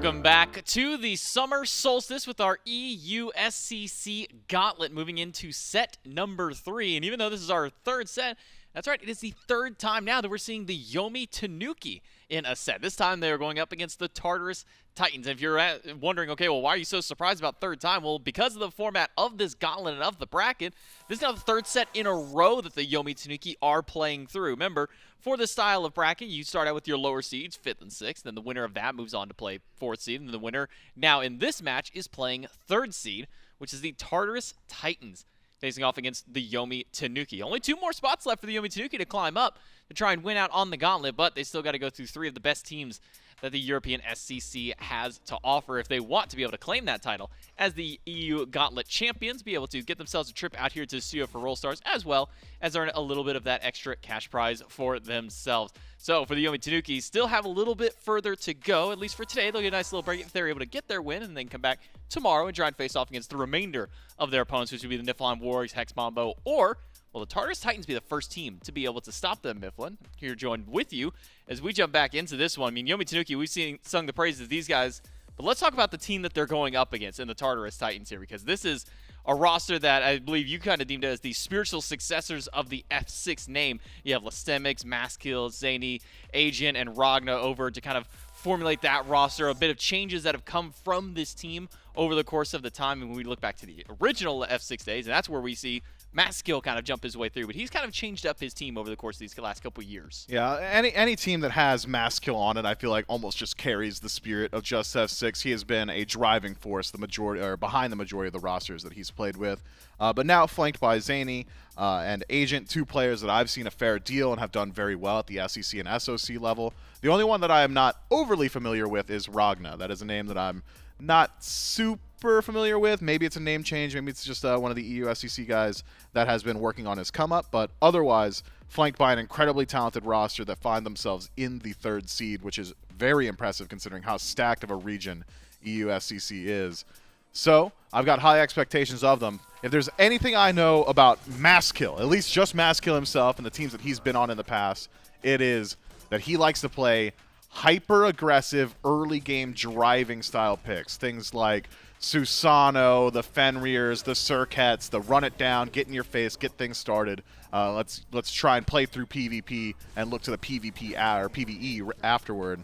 Welcome back to the Summer Solstice with our EUSCC Gauntlet, moving into set number 3. And even though this is our third set, that's right, it is the third time now that we're seeing the Yomi Tanuki in a set. This time they're going up against the Tartarus Titans. And if you're wondering, okay, well, why are you so surprised about third time? Well, because of the format of this Gauntlet and of the bracket, this is now the third set in a row that the Yomi Tanuki are playing through. Remember, for this style of bracket, you start out with your lower seeds, 5th and 6th, then the winner of that moves on to play 4th seed, and the winner now in this match is playing 3rd seed, which is the Tartarus Titans, facing off against the Yomi Tanuki. Only 2 more spots left for the Yomi Tanuki to climb up to try and win out on the Gauntlet, but they still got to go through 3 of the best teams that the European SCC has to offer if they want to be able to claim that title as the EU Gauntlet champions, be able to get themselves a trip out here to the studio for Roll Stars, as well as earn a little bit of that extra cash prize for themselves. So for the Yomi Tanuki, still have a little bit further to go, at least for today. They'll get a nice little break if they're able to get their win and then come back tomorrow and try and face off against the remainder of their opponents, which would be the Niflheim Warriors, Hex Mambo, or will the Tartarus Titans be the first team to be able to stop them, Mifflin? Here joined with you as we jump back into this one. I mean, Yomi Tanuki, we've sung the praises of these guys, but let's talk about the team that they're going up against in the Tartarus Titans here, because this is a roster that I believe you kind of deemed as the spiritual successors of the F6 name. You have Lastemix, Maskill, Zany, Agent, and Ragna over to kind of formulate that roster. A bit of changes that have come from this team over the course of the time, and when we look back to the original F6 days, and that's where we see Maskill kind of jump his way through, but he's kind of changed up his team over the course of these last couple of years. Yeah, any team that has Maskill on it, I feel like almost just carries the spirit of Just F6. He has been a driving force, behind the majority of the rosters that he's played with. But now flanked by Zany and Agent, 2 players that I've seen a fair deal and have done very well at the SEC and SOC level. The only one that I am not overly familiar with is Ragna. That is a name that I'm not super familiar with. Maybe it's a name change. Maybe it's just one of the EU SEC guys that has been working on his come up. But otherwise, flanked by an incredibly talented roster that find themselves in the 3rd seed, which is very impressive considering how stacked of a region EU SEC is. So I've got high expectations of them. If there's anything I know about Maskill, at least just Maskill himself and the teams that he's been on in the past, it is that he likes to play hyper-aggressive early game driving style picks. Things like Susano, the Fenriers, the Circuits, the run it down, get in your face, get things started. Let's try and play through PvP and look to the PvP or PvE afterward.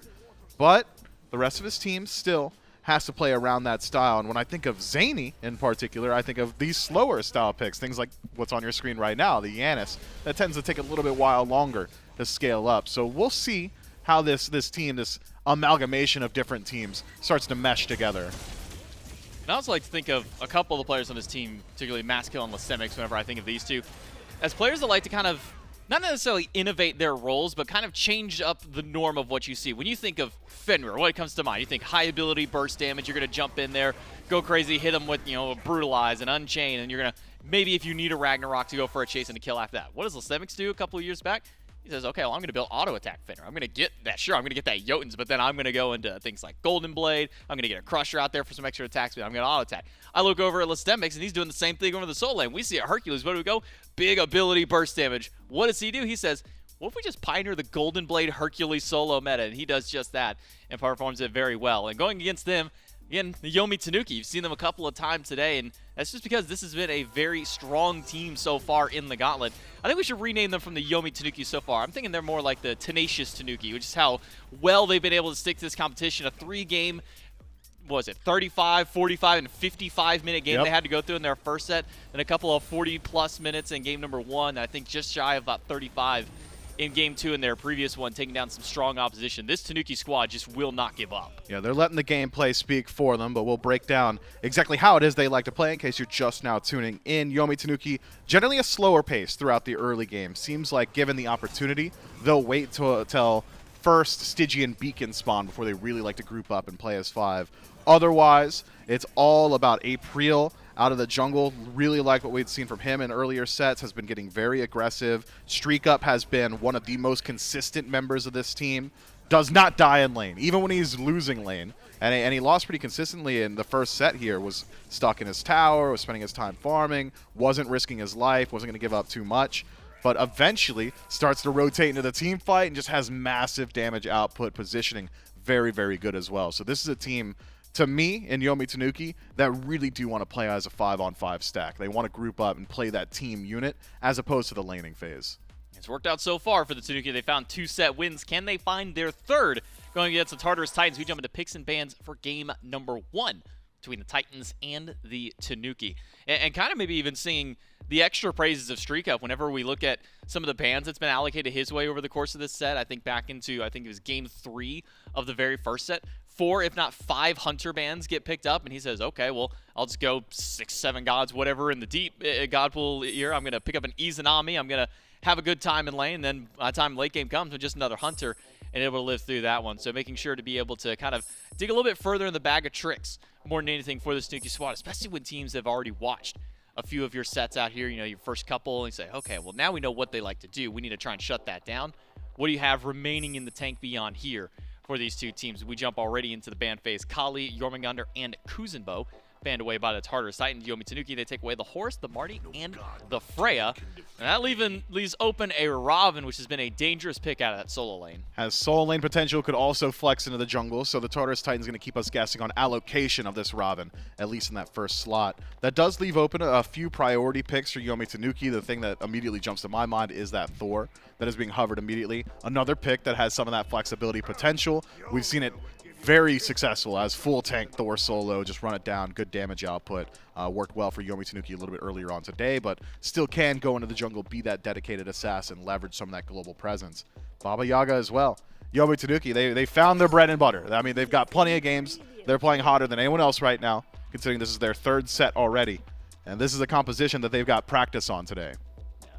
But the rest of his team still has to play around that style. And when I think of Zany in particular, I think of these slower style picks, things like what's on your screen right now, the Yanis. That tends to take a little bit while longer to scale up. So we'll see how this team, this amalgamation of different teams, starts to mesh together. And I also like to think of a couple of the players on this team, particularly Maskill and Lastemix, whenever I think of these two, as players that like to kind of not necessarily innovate their roles, but kind of change up the norm of what you see. When you think of Fenrir, what comes to mind? You think high ability burst damage, you're going to jump in there, go crazy, hit them with, a Brutalize and Unchain, and you're going to, maybe if you need a Ragnarok, to go for a chase and a kill after that. What does Lastemix do a couple of years back? He says, okay, well, I'm going to build auto-attack Fenrir. I'm going to get that, sure, I'm going to get that Jotuns, but then I'm going to go into things like Golden Blade. I'm going to get a Crusher out there for some extra attack speed. I'm going to auto-attack. I look over at Lastemix, and he's doing the same thing over the Soul lane. We see a Hercules. Where do we go? Big ability burst damage. What does he do? He says, what if we just pioneer the Golden Blade Hercules solo meta? And he does just that and performs it very well. And going against them, again, the Yomi Tanuki, you've seen them a couple of times today, and that's just because this has been a very strong team so far in the Gauntlet. I think we should rename them from the Yomi Tanuki so far. I'm thinking they're more like the Tenacious Tanuki, which is how well they've been able to stick to this competition. A 3-game, what was it, 35, 45, and 55-minute game they had to go through in their first set, and a couple of 40-plus minutes in game number 1, I think just shy of about 35 in game 2 in their previous one, taking down some strong opposition. This Tanuki squad just will not give up. Yeah, they're letting the gameplay speak for them, but we'll break down exactly how it is they like to play in case you're just now tuning in. Yomi Tanuki, generally a slower pace throughout the early game. Seems like given the opportunity, they'll wait till first Stygian Beacon spawn before they really like to group up and play as 5. Otherwise, it's all about April out of the jungle. Really like what we'd seen from him in earlier sets. Has been getting very aggressive. Streak Up has been one of the most consistent members of this team. Does not die in lane, even when he's losing lane. And he lost pretty consistently in the first set here. Was stuck in his tower, was spending his time farming, wasn't risking his life, wasn't going to give up too much. But eventually starts to rotate into the team fight and just has massive damage output, positioning very, very good as well. So this is a team, to me and Yomi Tanuki, that really do want to play as a 5-on-5 stack. They want to group up and play that team unit as opposed to the laning phase. It's worked out so far for the Tanuki. They found 2 set wins. Can they find their third going against the Tartarus Titans? We jump into picks and bans for game number 1 between the Titans and the Tanuki. And kind of maybe even seeing the extra praises of Streak Up whenever we look at some of the bans that's been allocated his way over the course of this set. I think back into, I think it was game 3 of the very first set. 4, if not 5 Hunter bans get picked up, and he says, okay, well, I'll just go 6, 7 gods, whatever, in the deep god pool here. I'm going to pick up an Izanami. I'm going to have a good time in lane. Then by the time late game comes, with just another Hunter and able to live through that one. So making sure to be able to kind of dig a little bit further in the bag of tricks more than anything for the Tanuki squad, especially when teams have already watched a few of your sets out here, you know, your first couple, and you say, okay, well, now we know what they like to do. We need to try and shut that down. What do you have remaining in the tank beyond here for these two teams? We jump already into the ban phase. Kali, Jormungandr, and Kuzenbo banned away by the Tartarus Titans. Yomi Tanuki, they take away the Horse, the Marty, and the Freya. And that leaves open a Robin, which has been a dangerous pick out of that solo lane. Has solo lane potential, could also flex into the jungle, so the Tartarus Titans going to keep us guessing on allocation of this Robin, at least in that first slot. That does leave open a few priority picks for Yomi Tanuki. The thing that immediately jumps to my mind is that Thor that is being hovered immediately. Another pick that has some of that flexibility potential. We've seen it very successful as full tank Thor solo, just run it down, good damage output. Worked well for Yomi Tanuki a little bit earlier on today, but still can go into the jungle, be that dedicated assassin, leverage some of that global presence. Baba Yaga as well. Yomi Tanuki, they found their bread and butter. I mean, they've got plenty of games. They're playing hotter than anyone else right now, considering this is their 3rd set already. And this is a composition that they've got practice on today.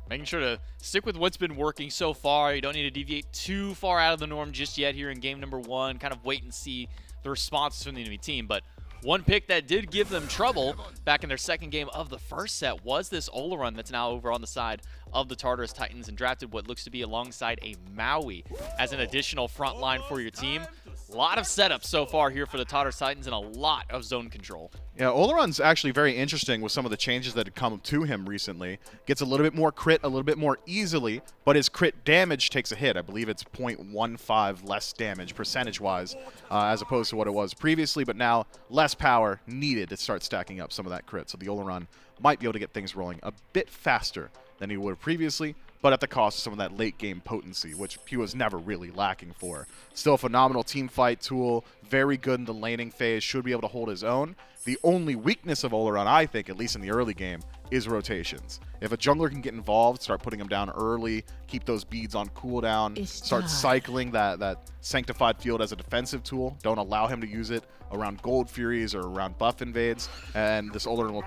Making sure to stick with what's been working so far. You don't need to deviate too far out of the norm just yet here in game number 1. Kind of wait and see the responses from the enemy team. But one pick that did give them trouble back in their second game of the first set was this Oleron that's now over on the side of the Tartarus Titans and drafted what looks to be alongside a Maui as an additional front line for your team. A lot of setups so far here for the Tartarus Titans and a lot of zone control. Yeah, Oleron's actually very interesting with some of the changes that had come to him recently. Gets a little bit more crit, a little bit more easily, but his crit damage takes a hit. I believe it's 0.15 less damage percentage-wise as opposed to what it was previously, but now less power needed to start stacking up some of that crit. So the Oleron might be able to get things rolling a bit faster than he would have previously, but at the cost of some of that late-game potency, which he was never really lacking for. Still a phenomenal team fight tool, very good in the laning phase, should be able to hold his own. The only weakness of Oleron, I think, at least in the early game, is rotations. If a jungler can get involved, start putting him down early, keep those beads on cooldown, start cycling that Sanctified Field as a defensive tool, don't allow him to use it around Gold Furies or around buff invades, and this Oleron will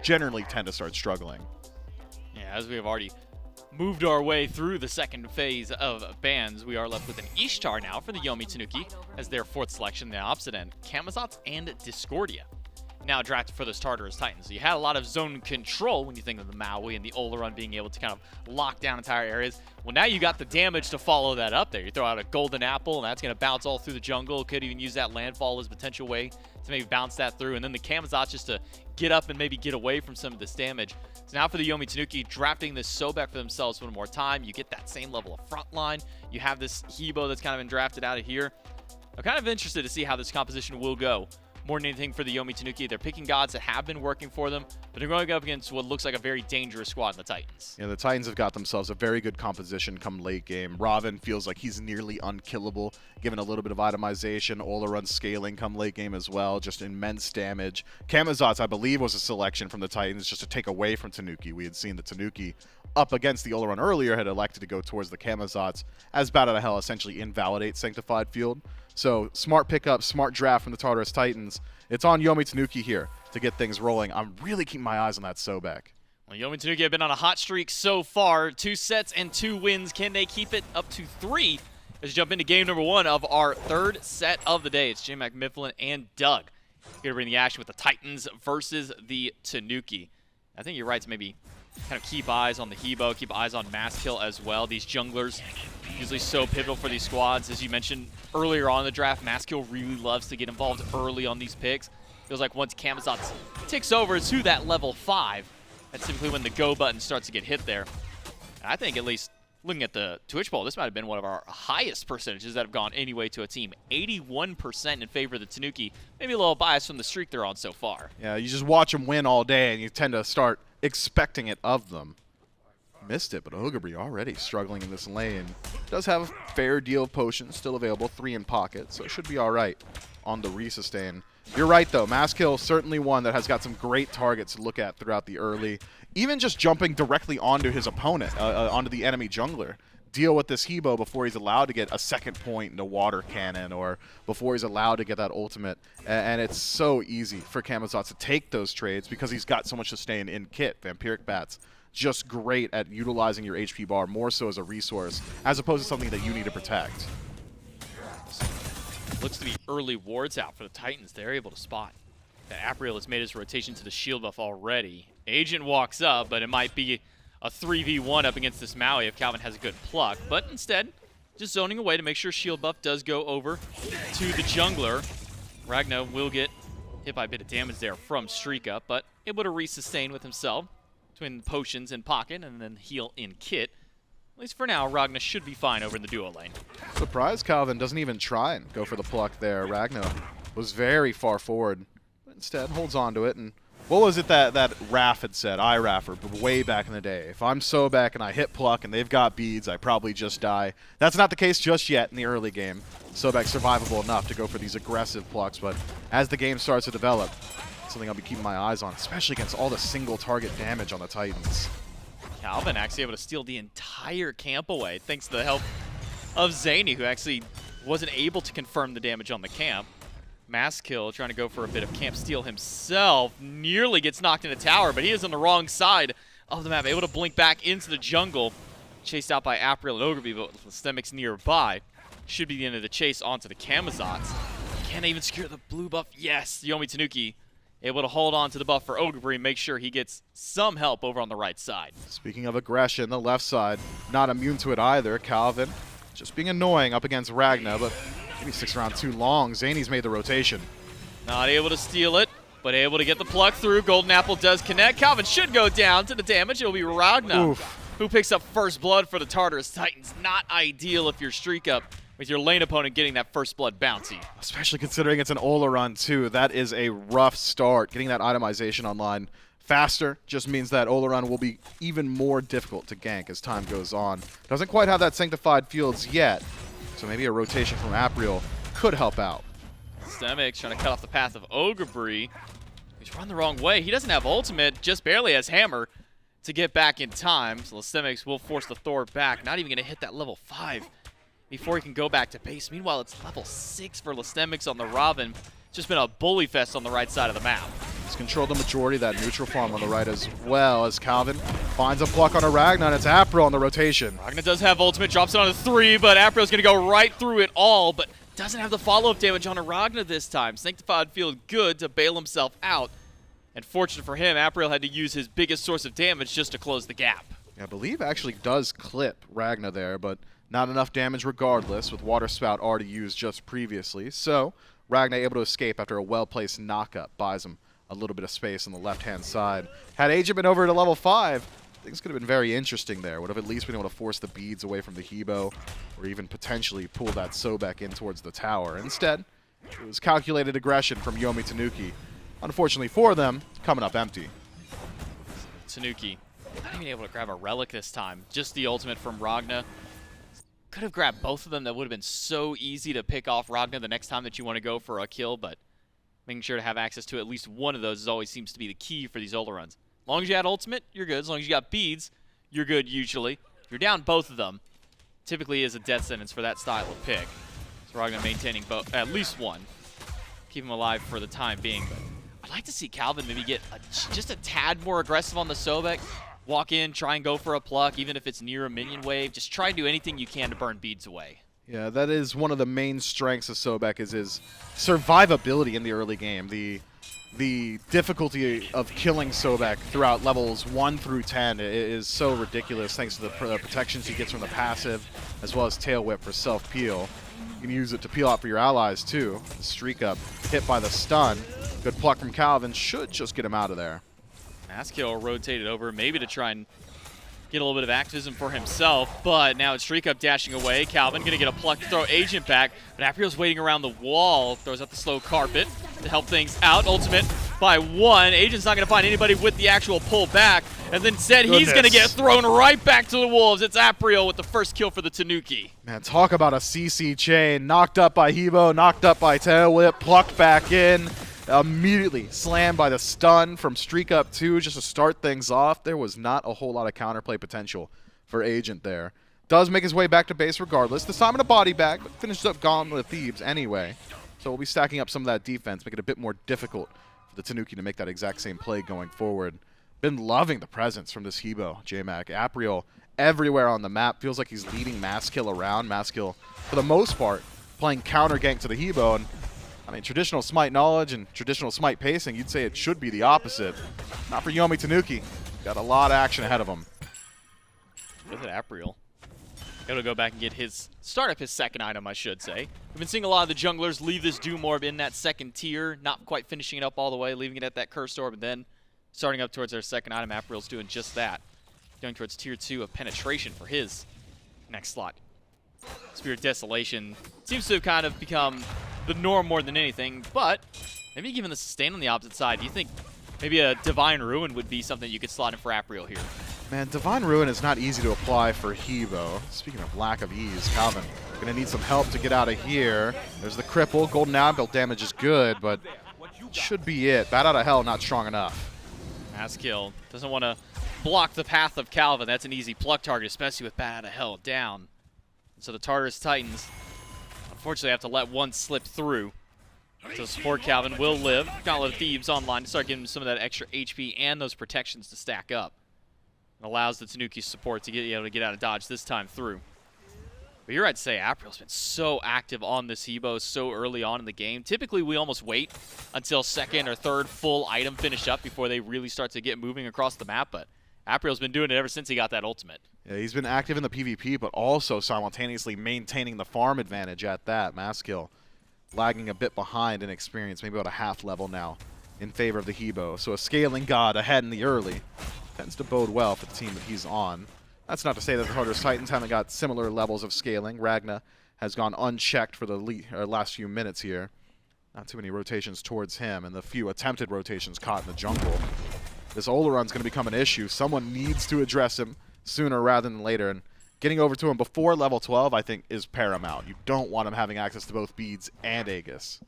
generally tend to start struggling. Yeah, as we have already moved our way through the second phase of bans, we are left with an Ishtar now for the Yomi Tanuki as their 4th selection, the opposite end. Camazotz and Discordia now drafted for those Tartarus Titans. So you had a lot of zone control when you think of the Maui and the Oleron being able to kind of lock down entire areas. Well, now you got the damage to follow that up there. You throw out a Golden Apple, and that's going to bounce all through the jungle. Could even use that landfall as a potential way to maybe bounce that through. And then the Camazotz just to get up and maybe get away from some of this damage. So now for the Yomi Tanuki, drafting this Sobek for themselves one more time. You get that same level of front line. You have this Hebo that's kind of been drafted out of here. I'm kind of interested to see how this composition will go. More than anything for the Yomi Tanuki, they're picking gods that have been working for them, but they're going up against what looks like a very dangerous squad in the Titans. Yeah, the Titans have got themselves a very good composition come late game. Robin feels like he's nearly unkillable, given a little bit of itemization. Oleron scaling come late game as well, just immense damage. Camazotz, I believe, was a selection from the Titans just to take away from Tanuki. We had seen the Tanuki up against the Oleron earlier had elected to go towards the Camazotz, as bad as hell essentially invalidate Sanctified Field. So smart pickup, smart draft from the Tartarus Titans. It's on Yomi Tanuki here to get things rolling. I'm really keeping my eyes on that Sobek. Well, Yomi Tanuki have been on a hot streak so far. 2 sets and 2 wins. Can they keep it up to 3? Let's jump into game number 1 of our 3rd set of the day. It's Jim McMifflin and Doug here to bring the action with the Titans versus the Tanuki. I think you're right to maybe kind of keep eyes on the Hebo, keep eyes on Maskill as well. These junglers usually so pivotal for these squads. As you mentioned earlier on in the draft, Maskill really loves to get involved early on these picks. Feels like once Camazotz ticks over to that level 5, that's typically when the go button starts to get hit there. And I think at least looking at the Twitch poll, this might have been one of our highest percentages that have gone anyway to a team. 81% in favor of the Tanuki. Maybe a little bias from the streak they're on so far. Yeah, you just watch them win all day, and you tend to start expecting it of them. Missed it, but Ogre already struggling in this lane. Does have a fair deal of potions still available, 3 in pocket, so it should be all right on the resustain. You're right, though. Maskill, certainly one that has got some great targets to look at throughout the early. Even just jumping directly onto his opponent, onto the enemy jungler. Deal with this Hebo before he's allowed to get a second point in a water cannon, or before he's allowed to get that ultimate. And it's so easy for Camazotz to take those trades because he's got so much sustain in kit. Vampiric Bats, just great at utilizing your HP bar more so as a resource, as opposed to something that you need to protect. Looks to be early wards out for the Titans. They're able to spot that Apriel has made his rotation to the shield buff already. Agent walks up, but it might be a 3v1 up against this Maui if Calvin has a good pluck. But instead, just zoning away to make sure shield buff does go over to the jungler. Ragnar will get hit by a bit of damage there from Streak Up, but able to resustain with himself between potions in pocket and then heal in kit. At least for now, Ragnar should be fine over in the duo lane. Surprised Calvin doesn't even try and go for the pluck there. Ragnar was very far forward, but instead holds on to it. And what was it that Raph had said, iRaffer, but way back in the day? If I'm Sobek and I hit pluck and they've got beads, I probably just die. That's not the case just yet in the early game. Sobek's survivable enough to go for these aggressive plucks, but as the game starts to develop, something I'll be keeping my eyes on, especially against all the single target damage on the Titans. Calvin actually able to steal the entire camp away thanks to the help of Zany, who actually wasn't able to confirm the damage on the camp. Maskill trying to go for a bit of camp steal himself. Nearly gets knocked in the tower, but he is on the wrong side of the map. Able to blink back into the jungle. Chased out by Apriel and Ogre, but with Systemics nearby. Should be the end of the chase onto the Camazotz. Can they even secure the blue buff? Yes, Yomi Tanuki able to hold on to the buff for Ogre and make sure he gets some help over on the right side. Speaking of aggression, the left side not immune to it either. Calvin just being annoying up against Ragnar, but maybe sticks around too long. Zany's made the rotation. Not able to steal it, but able to get the pluck through. Golden Apple does connect. Calvin should go down to the damage. It'll be Ragnar who picks up first blood for the Tartarus Titans. Not ideal if you're Streak Up with your lane opponent getting that first blood bouncy. Especially considering it's an Ola run too. That is a rough start. Getting that itemization online faster just means that Ola run will be even more difficult to gank as time goes on. Doesn't quite have that Sanctified Fields yet, so maybe a rotation from Apriel could help out. Systemics trying to cut off the path of Ogre. He's run the wrong way. He doesn't have ultimate, just barely has hammer to get back in time. So Systemics will force the Thor back. Not even going to hit that level 5 before he can go back to base. Meanwhile, it's level 6 for Listemics on the Robin. It's just been a bully fest on the right side of the map. He's controlled the majority of that neutral farm on the right as well, as Calvin finds a pluck on a Ragnar, and it's Apriel on the rotation. Ragnar does have ultimate, drops it on a 3, but Apriel's going to go right through it all, but doesn't have the follow-up damage on a Ragnar this time. Sanctified Field good to bail himself out. And fortunate for him, Apriel had to use his biggest source of damage just to close the gap. Yeah, I believe actually does clip Ragnar there, but not enough damage regardless, with Water Spout already used just previously. So Ragnar able to escape after a well-placed knockup. Buys him a little bit of space on the left-hand side. Had Agent been over to level 5, things could have been very interesting there. Would have at least been able to force the beads away from the Hebo, or even potentially pull that Sobek in towards the tower. Instead, it was calculated aggression from Yomi Tanuki. Unfortunately for them, coming up empty. Tanuki not even able to grab a relic this time. Just the ultimate from Ragnar. Could have grabbed both of them. That would have been so easy to pick off Ragnar the next time that you want to go for a kill, but making sure to have access to at least one of those always seems to be the key for these Ola runs. As long as you had ultimate, you're good. As long as you got beads, you're good usually. If you're down both of them, typically is a death sentence for that style of pick. So Ragnar maintaining at least one. Keep him alive for the time being, but I'd like to see Calvin maybe get just a tad more aggressive on the Sobek. Walk in, try and go for a pluck, even if it's near a minion wave. Just try and do anything you can to burn beads away. Yeah, that is one of the main strengths of Sobek, is his survivability in the early game. The difficulty of killing Sobek throughout levels 1 through 10 is so ridiculous thanks to the protections he gets from the passive, as well as Tail Whip for self-peel. You can use it to peel out for your allies too. The Streak Up hit by the stun. Good pluck from Calvin should just get him out of there. Maskill rotated over, maybe to try and get a little bit of activism for himself, but now it's Streak Up dashing away. Calvin gonna get a pluck to throw Agent back, but Apriel's waiting around the wall, throws out the slow carpet to help things out. Ultimate by 1. Agent's not gonna find anybody with the actual pull back, and then instead he's gonna get thrown right back to the wolves. It's Apriel with the first kill for the Tanuki. Man, talk about a CC chain. Knocked up by Hebo, knocked up by Tail Whip, plucked back in. Immediately slammed by the stun from Streak Up 2 just to start things off. There was not a whole lot of counterplay potential for Agent there. Does make his way back to base regardless. This time in a body bag, but finishes up Gauntlet Thieves anyway. So we'll be stacking up some of that defense, make it a bit more difficult for the Tanuki to make that exact same play going forward. Been loving the presence from this Hebo, J-Mac. Apriel everywhere on the map. Feels like he's leading Masskill around. Masskill, for the most part, playing counter gank to the Hebo. And I mean, traditional Smite knowledge and traditional Smite pacing, you'd say it should be the opposite. Not for Yomi Tanuki. Got a lot of action ahead of him. Look at Apriel. Got to go back and get his, start up his second item, I should say. We've been seeing a lot of the junglers leave this Doom Orb in that second tier, not quite finishing it up all the way, leaving it at that Cursed Orb, and then starting up towards their second item. Apriel's doing just that. Going towards tier 2 of penetration for his next slot. Spirit Desolation seems to have kind of become the norm more than anything, but maybe given the sustain on the opposite side, do you think maybe a Divine Ruin would be something you could slot in for Apriel here? Man, Divine Ruin is not easy to apply for Hebo. Speaking of lack of ease, Calvin gonna need some help to get out of here. There's the cripple. Golden Apple damage is good, but should be it. Bat out of hell, not strong enough. Masskill doesn't want to block the path of Calvin. That's an easy pluck target, especially with Bat out of hell down. So the Tartarus Titans unfortunately have to let one slip through. So support Calvin will live. Gauntlet of Thieves online to start giving him some of that extra HP and those protections to stack up. It allows the Tanuki support to get able to get out of dodge this time through. But you're right to say Apriel's been so active on this Hebo so early on in the game. Typically we almost wait until second or third full item finish up before they really start to get moving across the map, but Apriel's been doing it ever since he got that ultimate. Yeah, he's been active in the PvP, but also simultaneously maintaining the farm advantage at that. Masskill lagging a bit behind in experience, maybe about a half level now in favor of the Hebo. So a scaling god ahead in the early tends to bode well for the team that he's on. That's not to say that the Tartarus Titans haven't got similar levels of scaling. Ragna has gone unchecked for the last few minutes here. Not too many rotations towards him, and the few attempted rotations caught in the jungle. This Olerun's going to become an issue. Someone needs to address him sooner rather than later, and getting over to him before level 12, I think, is paramount. You don't want him having access to both beads and Aegis.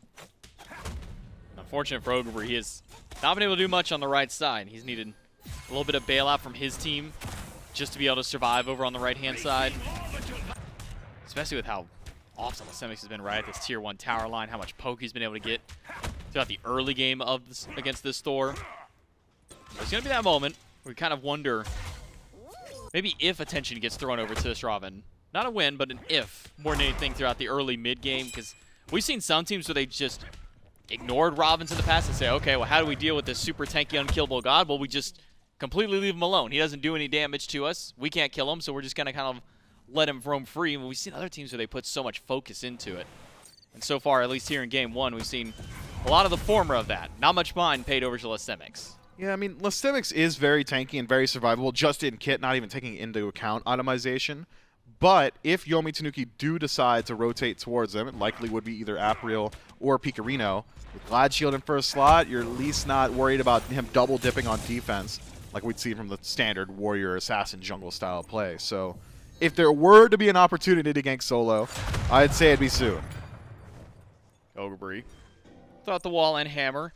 Unfortunate for Ogre, he has not been able to do much on the right side. He's needed a little bit of bailout from his team just to be able to survive over on the right-hand side. Especially with how awesome Lystemix has been right at this tier 1 tower line, how much poke he's been able to get throughout the early game of this, against this Thor. There's going to be that moment where we kind of wonder maybe if attention gets thrown over to this Robin. Not a win, but an if more than anything throughout the early mid-game, because we've seen some teams where they just ignored Robins in the past and say, okay, well, how do we deal with this super tanky, unkillable god? Well, we just completely leave him alone. He doesn't do any damage to us. We can't kill him, so we're just going to kind of let him roam free. And we've seen other teams where they put so much focus into it. And so far, at least here in Game 1, we've seen a lot of the former of that. Not much mind paid over to Lystemix. Yeah, I mean, Lystemix is very tanky and very survivable, just in kit, not even taking into account itemization. But if Yomi Tanuki do decide to rotate towards them, it likely would be either Apriel or Picarino. With Glad Shield in first slot, you're at least not worried about him double dipping on defense, like we'd see from the standard warrior assassin jungle style play. So if there were to be an opportunity to gank solo, I'd say it'd be soon. Ogre thought the wall and hammer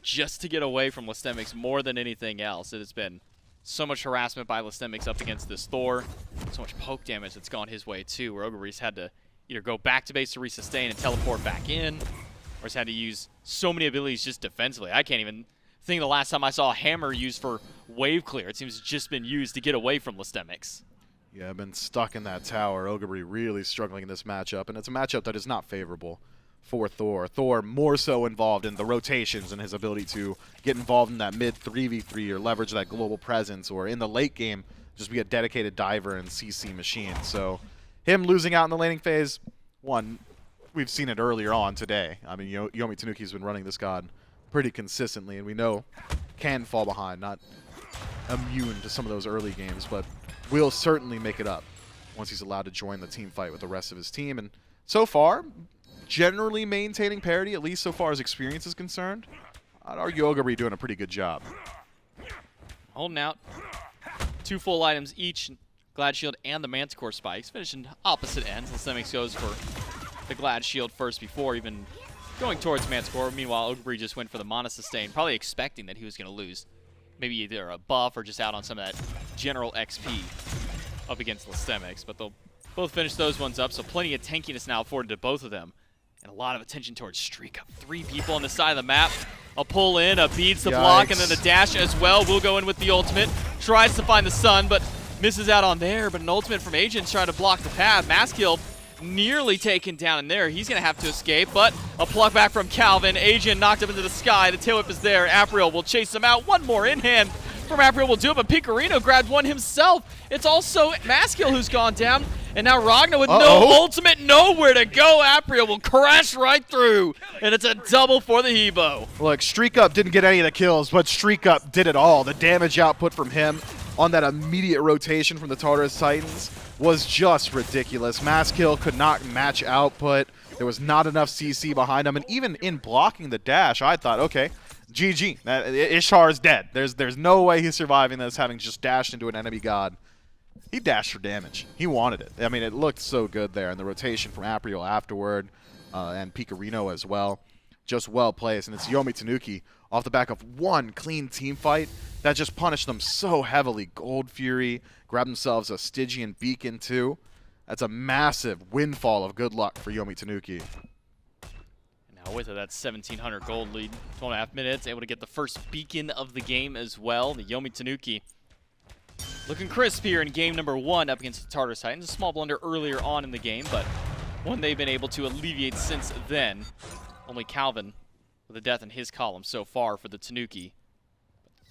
just to get away from Lystemix more than anything else. It has been so much harassment by Lystemix up against this Thor. So much poke damage that's gone his way too, where Ogre's had to either go back to base to resustain and teleport back in, or has had to use so many abilities just defensively. I can't even think the last time I saw a hammer used for wave clear. It seems it's just been used to get away from Lystemix. Yeah, I've been stuck in that tower. Ogre really struggling in this matchup, and it's a matchup that is not favorable for Thor. Thor more so involved in the rotations and his ability to get involved in that mid 3v3 or leverage that global presence, or in the late game just be a dedicated diver and CC machine. So him losing out in the laning phase, one, we've seen it earlier on today. I mean, Yomi Tanuki's been running this god pretty consistently, and we know can fall behind. Not immune to some of those early games, but will certainly make it up once he's allowed to join the team fight with the rest of his team. And so far, generally maintaining parity, at least so far as experience is concerned. I'd argue Ogre doing a pretty good job. Holding out 2 full items each, Glad Shield and the Manticore Spikes, finishing opposite ends. Listemics goes for the Glad Shield first before even going towards Manticore. Meanwhile, Ogre just went for the Mana Sustain, probably expecting that he was going to lose. Maybe either a buff or just out on some of that general XP up against Listemics, but they'll both finish those ones up, so plenty of tankiness now afforded to both of them. And a lot of attention towards Streak Up. 3 people on the side of the map. A pull in, a beads the block, and then a dash as well. Will go in with the ultimate. Tries to find the sun, but misses out on there. But an ultimate from Agent's trying to block the path. Maskill nearly taken down in there. He's going to have to escape, but a pluck back from Calvin. Agent knocked up into the sky. The tail whip is there. Apriel will chase him out. One more in hand from Apriel will do it, but Picorino grabbed one himself. It's also Maskill who's gone down, and now Ragnar with no ultimate, nowhere to go. Apriel will crash right through, and it's a double for the Hebo. Look, Streak Up didn't get any of the kills, but Streak Up did it all. The damage output from him on that immediate rotation from the Tartarus Titans was just ridiculous. Maskill could not match output. There was not enough CC behind him, and even in blocking the dash, I thought, okay, GG. Ishtar is dead. There's no way he's surviving this, having just dashed into an enemy god. He dashed for damage. He wanted it. I mean, it looked so good there, and the rotation from Apriel afterward, and Picorino as well, just well placed. And it's Yomi Tanuki off the back of one clean team fight that just punished them so heavily. Gold Fury grabbed themselves a Stygian Beacon too. That's a massive windfall of good luck for Yomi Tanuki. Now with that 1,700 gold lead, 12.5 minutes, able to get the first beacon of the game as well. The Yomi Tanuki looking crisp here in game number 1 up against the Tartarus Titans. A small blunder earlier on in the game, but one they've been able to alleviate since then. Only Calvin with a death in his column so far for the Tanuki.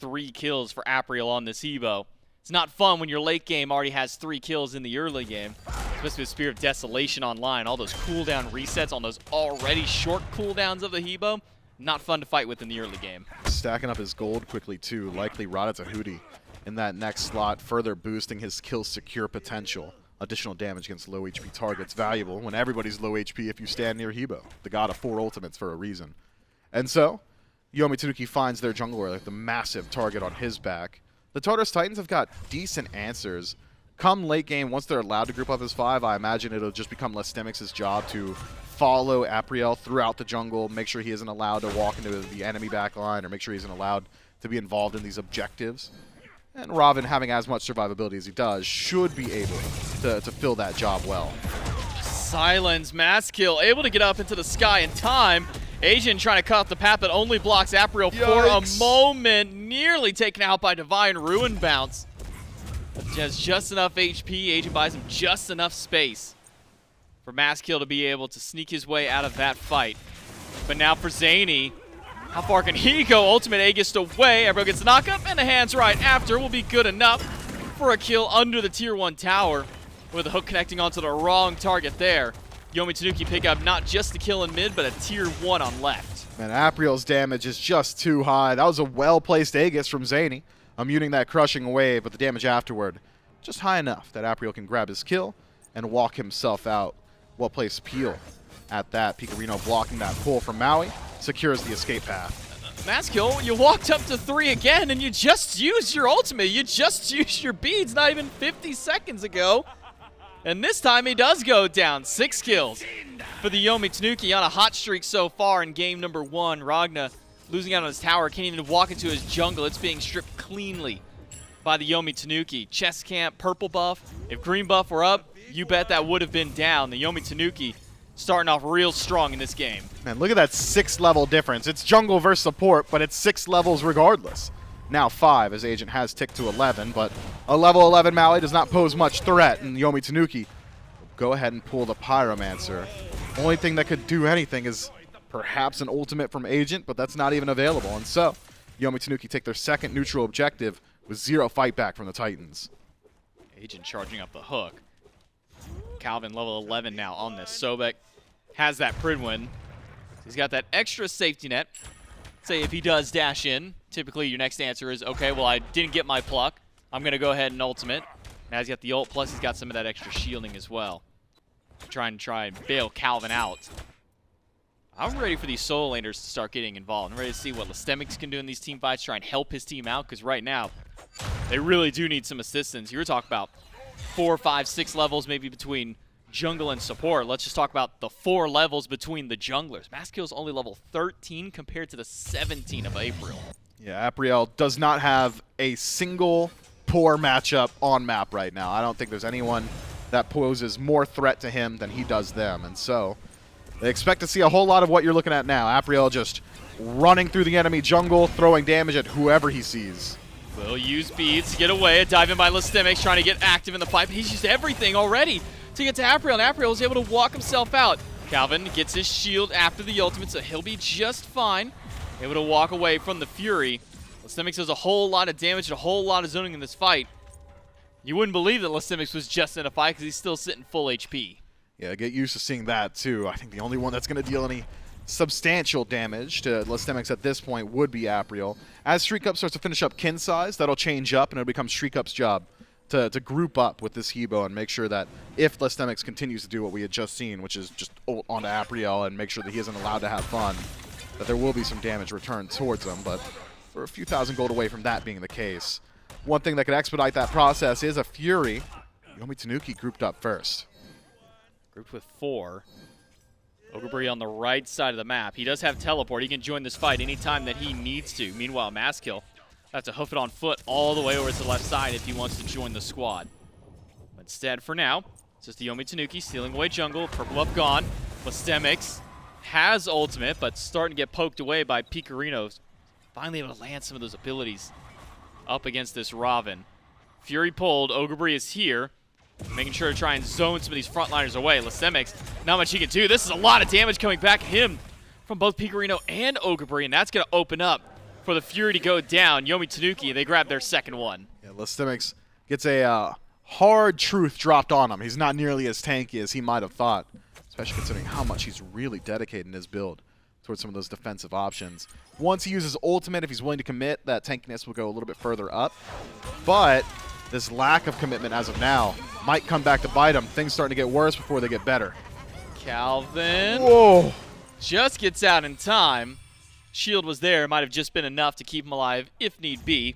3 kills for Apriel on this Hebo. It's not fun when your late game already has 3 kills in the early game. Especially with Spear of Desolation online. All those cooldown resets on those already short cooldowns of the Hebo. Not fun to fight with in the early game. Stacking up his gold quickly too. Likely Rada to Hootie in that next slot, further boosting his kill secure potential. Additional damage against low HP targets. Valuable when everybody's low HP if you stand near Hebo. The god of 4 ultimates for a reason. And so, Yomi Tanuki finds their jungler, like the massive target on his back. The Tartarus Titans have got decent answers. Come late game, once they're allowed to group up as 5, I imagine it'll just become Listemics' job to follow Apriel throughout the jungle, make sure he isn't allowed to walk into the enemy backline, or make sure he isn't allowed to be involved in these objectives. And Robin, having as much survivability as he does, should be able to fill that job well. Silence, Maskill, able to get up into the sky in time. Asian trying to cut off the path that only blocks Apriel for a moment. Nearly taken out by Divine Ruin Bounce. Has just enough HP. Agent buys him just enough space for Maskill to be able to sneak his way out of that fight. But now for Zany, how far can he go? Ultimate Aegis away. Apriel gets the knockup, and the hands right after will be good enough for a kill under the tier 1 tower, with the hook connecting onto the wrong target there. Yomi Tanuki pick up not just the kill in mid, but a tier 1 on left. Man, Apriel's damage is just too high. That was a well-placed Aegis from Zany, immuning that crushing wave, but the damage afterward just high enough that Apriel can grab his kill and walk himself out. Well-placed peel at that. Picorino blocking that pull from Maui, secures the escape path. Maskill, you walked up to 3 again, and you just used your ultimate. You just used your beads not even 50 seconds ago. And this time he does go down. 6 kills for the Yomi Tanuki on a hot streak so far in game number 1. Ragnar losing out on his tower, can't even walk into his jungle. It's being stripped cleanly by the Yomi Tanuki. Chest camp, purple buff. If green buff were up, you bet that would have been down. The Yomi Tanuki starting off real strong in this game. Man, look at that 6-level difference. It's jungle versus support, but it's 6 levels regardless. Now 5, as Agent has ticked to 11, but a level 11 Maui does not pose much threat, and Yomi Tanuki will go ahead and pull the Pyromancer. Only thing that could do anything is perhaps an ultimate from Agent, but that's not even available. And so, Yomi Tanuki take their second neutral objective with 0 fight back from the Titans. Agent charging up the hook. Calvin level 11 now on this. Sobek has that Pridwin. He's got that extra safety net. say if he does dash in, typically your next answer is, okay, well, I didn't get my pluck. I'm going to go ahead and ultimate. Now he's got the ult, plus he's got some of that extra shielding as well. Try and bail Calvin out. I'm ready for these solo laners to start getting involved. I'm ready to see what Lastemics can do in these team fights, try and help his team out, because right now, they really do need some assistance. You were talking about 4, 5, 6 levels maybe between jungle and support. Let's just talk about the 4 levels between the junglers. Maskill's only level 13 compared to the 17 of April. Yeah, Apriel does not have a single poor matchup on map right now. I don't think there's anyone that poses more threat to him than he does them. And so they expect to see a whole lot of what you're looking at now. Apriel just running through the enemy jungle, throwing damage at whoever he sees. Will use beads to get away. A dive in by Lastemics, trying to get active in the fight. But he's used everything already to get to Apriel, and Apriel is able to walk himself out. Calvin gets his shield after the ultimate, so he'll be just fine. Able to walk away from the Fury. Lastemics does a whole lot of damage and a whole lot of zoning in this fight. You wouldn't believe that Lastemics was just in a fight because he's still sitting full HP. Yeah, get used to seeing that too. I think the only one that's going to deal any substantial damage to Lastemics at this point would be Apriel. As Streak Up starts to finish up kin size, that'll change up and it'll become Streak Up's job to group up with this Hebo and make sure that if Lastemics continues to do what we had just seen, which is just ult onto Apriel and make sure that he isn't allowed to have fun, that there will be some damage returned towards him, but we're a few thousand gold away from that being the case. One thing that could expedite that process is a Fury. Yomi Tanuki grouped up first. Grouped with 4. Ogrebury on the right side of the map. He does have teleport. He can join this fight anytime that he needs to. Meanwhile, Maskill has to hoof it on foot all the way over to the left side if he wants to join the squad. But instead, for now, it's just the Yomi Tanuki stealing away jungle. Purple buff gone. Lastemics has ultimate, but starting to get poked away by Picarino. Finally able to land some of those abilities up against this Raven. Fury pulled. Ogrebury is here, making sure to try and zone some of these frontliners away. Lastemics, not much he can do. This is a lot of damage coming back at him from both Picarino and Ogrebury, and that's going to open up for the Fury to go down. Yomi Tanuki, they grab their second one. Yeah, Lastemics gets a hard truth dropped on him. He's not nearly as tanky as he might have thought, especially considering how much he's really dedicating his build towards some of those defensive options. Once he uses ultimate, if he's willing to commit, that tankiness will go a little bit further up. But this lack of commitment as of now might come back to bite him. Things starting to get worse before they get better. Calvin. Whoa. Just gets out in time. Shield was there. Might have just been enough to keep him alive if need be.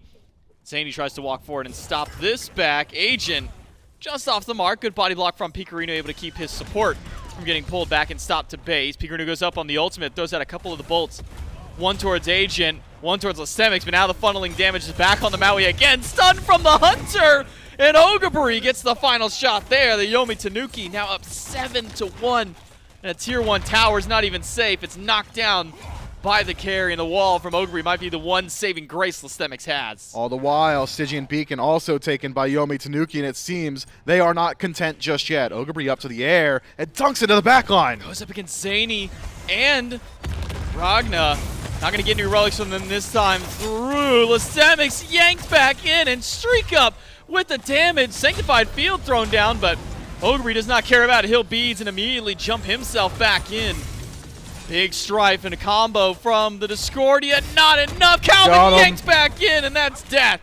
Zany tries to walk forward and stop this back. Agent just off the mark. Good body block from Picarino, able to keep his support from getting pulled back and stopped to base. Picarino goes up on the ultimate, throws out a couple of the bolts. One towards Agent, one towards Lastemics, but now the funneling damage is back on the Maui again. Stunned from the Hunter, and Ogrebury gets the final shot there. The Yomi Tanuki now up 7-1. And a tier 1 tower is not even safe. It's knocked down by the carry, and the wall from Ogrebury might be the one saving grace Lastemics has. All the while, Stygian Beacon also taken by Yomi Tanuki, and it seems they are not content just yet. Ogrebury up to the air and dunks into the back line. Goes up against Zany and Ragna. Not going to get any relics from them this time through. Lastemics yanked back in and Streak Up with the damage. Sanctified Field thrown down, but Ogrebury does not care about it. He'll beads and immediately jump himself back in. Big strife and a combo from the Discordia. Not enough. Calvin yanked back in, and that's death.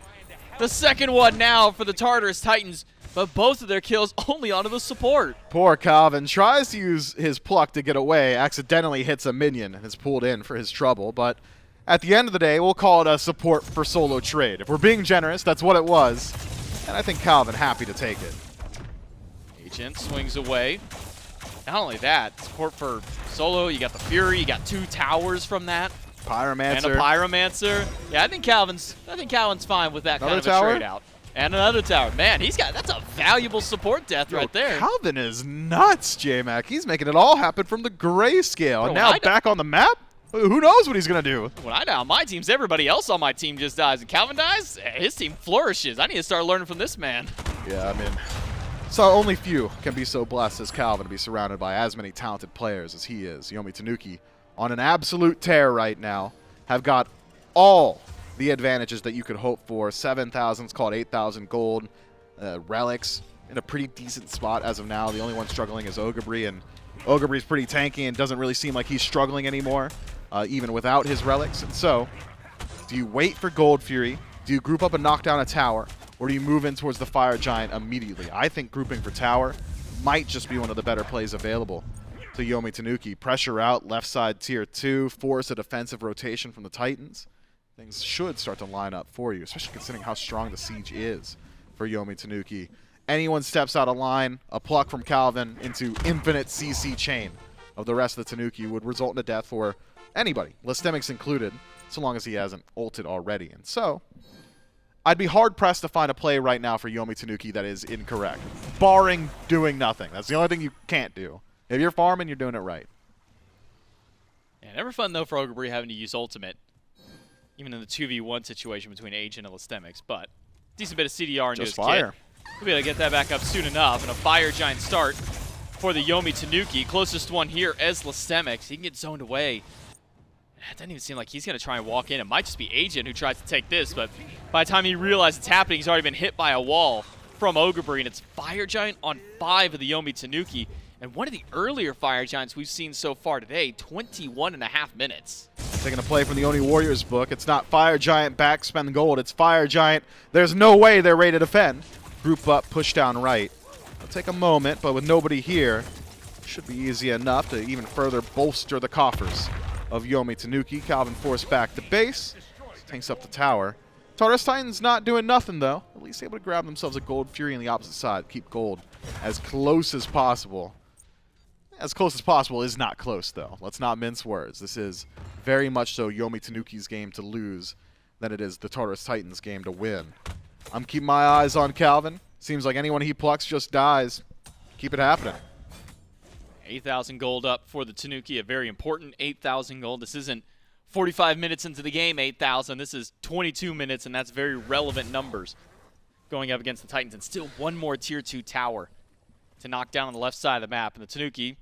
The second one now for the Tartarus Titans, but both of their kills only onto the support. Poor Calvin tries to use his pluck to get away, accidentally hits a minion and is pulled in for his trouble, but at the end of the day, we'll call it a support for solo trade. If we're being generous, that's what it was, and I think Calvin happy to take it. Agent swings away. Not only that, support for solo, you got the Fury, you got 2 towers from that. Pyromancer. And a Pyromancer. Yeah, I think Calvin's fine with that kind of a trade out. And another tower. Man, that's a valuable support death right there. Calvin is nuts, J-Mac. He's making it all happen from the grayscale. And now back on the map? Who knows what he's going to do? When I die on my teams, everybody else on my team just dies. And Calvin dies, his team flourishes. I need to start learning from this man. Yeah, I mean, so only few can be so blessed as Calvin to be surrounded by as many talented players as he is. Yomi Tanuki on an absolute tear right now, have got all the advantages that you could hope for. 7,000, it's called 8,000 gold. Relics in a pretty decent spot as of now. The only one struggling is Ogrebury, and Ogrebury's pretty tanky and doesn't really seem like he's struggling anymore. even without his relics. And so, do you wait for Gold Fury? Do you group up and knock down a tower? Or do you move in towards the Fire Giant immediately? I think grouping for tower might just be one of the better plays available to Yomi Tanuki. Pressure out, left side tier 2, force a defensive rotation from the Titans. Things should start to line up for you, especially considering how strong the siege is for Yomi Tanuki. Anyone steps out of line, a pluck from Calvin into infinite CC chain of the rest of the Tanuki would result in a death for anybody, Listemics included, so long as he hasn't ulted already. And so, I'd be hard-pressed to find a play right now for Yomi Tanuki that is incorrect, barring doing nothing. That's the only thing you can't do. If you're farming, you're doing it right. Yeah, never fun, though, for Ogre having to use ultimate, even in the 2v1 situation between Agent and Listemics, but decent bit of CDR into his fire. kit. We'll be able to get that back up soon enough, and a Fire Giant start for the Yomi Tanuki. Closest one here as Listemics. He can get zoned away. It doesn't even seem like he's going to try and walk in. It might just be Agent who tries to take this, but by the time he realizes it's happening, he's already been hit by a wall from Ogre, and it's Fire Giant on 5 of the Yomi Tanuki. And one of the earlier Fire Giants we've seen so far today, 21.5 minutes. Taking a play from the Oni Warriors book. It's not Fire Giant back, spend gold. It's Fire Giant. There's no way they're ready to defend. Group up, push down right. It'll take a moment, but with nobody here, should be easy enough to even further bolster the coffers of Yomi Tanuki. Calvin forced back to base. Tanks up the tower. Tartarus Titans not doing nothing, though. At least able to grab themselves a Gold Fury on the opposite side. Keep gold as close as possible. As close as possible is not close, though. Let's not mince words. This is very much so Yomi Tanuki's game to lose than it is the Tartarus Titans' game to win. I'm keeping my eyes on Calvin. Seems like anyone he plucks just dies. Keep it happening. 8,000 gold up for the Tanuki, a very important 8,000 gold. This isn't 45 minutes into the game, 8,000. This is 22 minutes, and that's very relevant numbers going up against the Titans. And still one more Tier 2 tower to knock down on the left side of the map. And the Tanuki,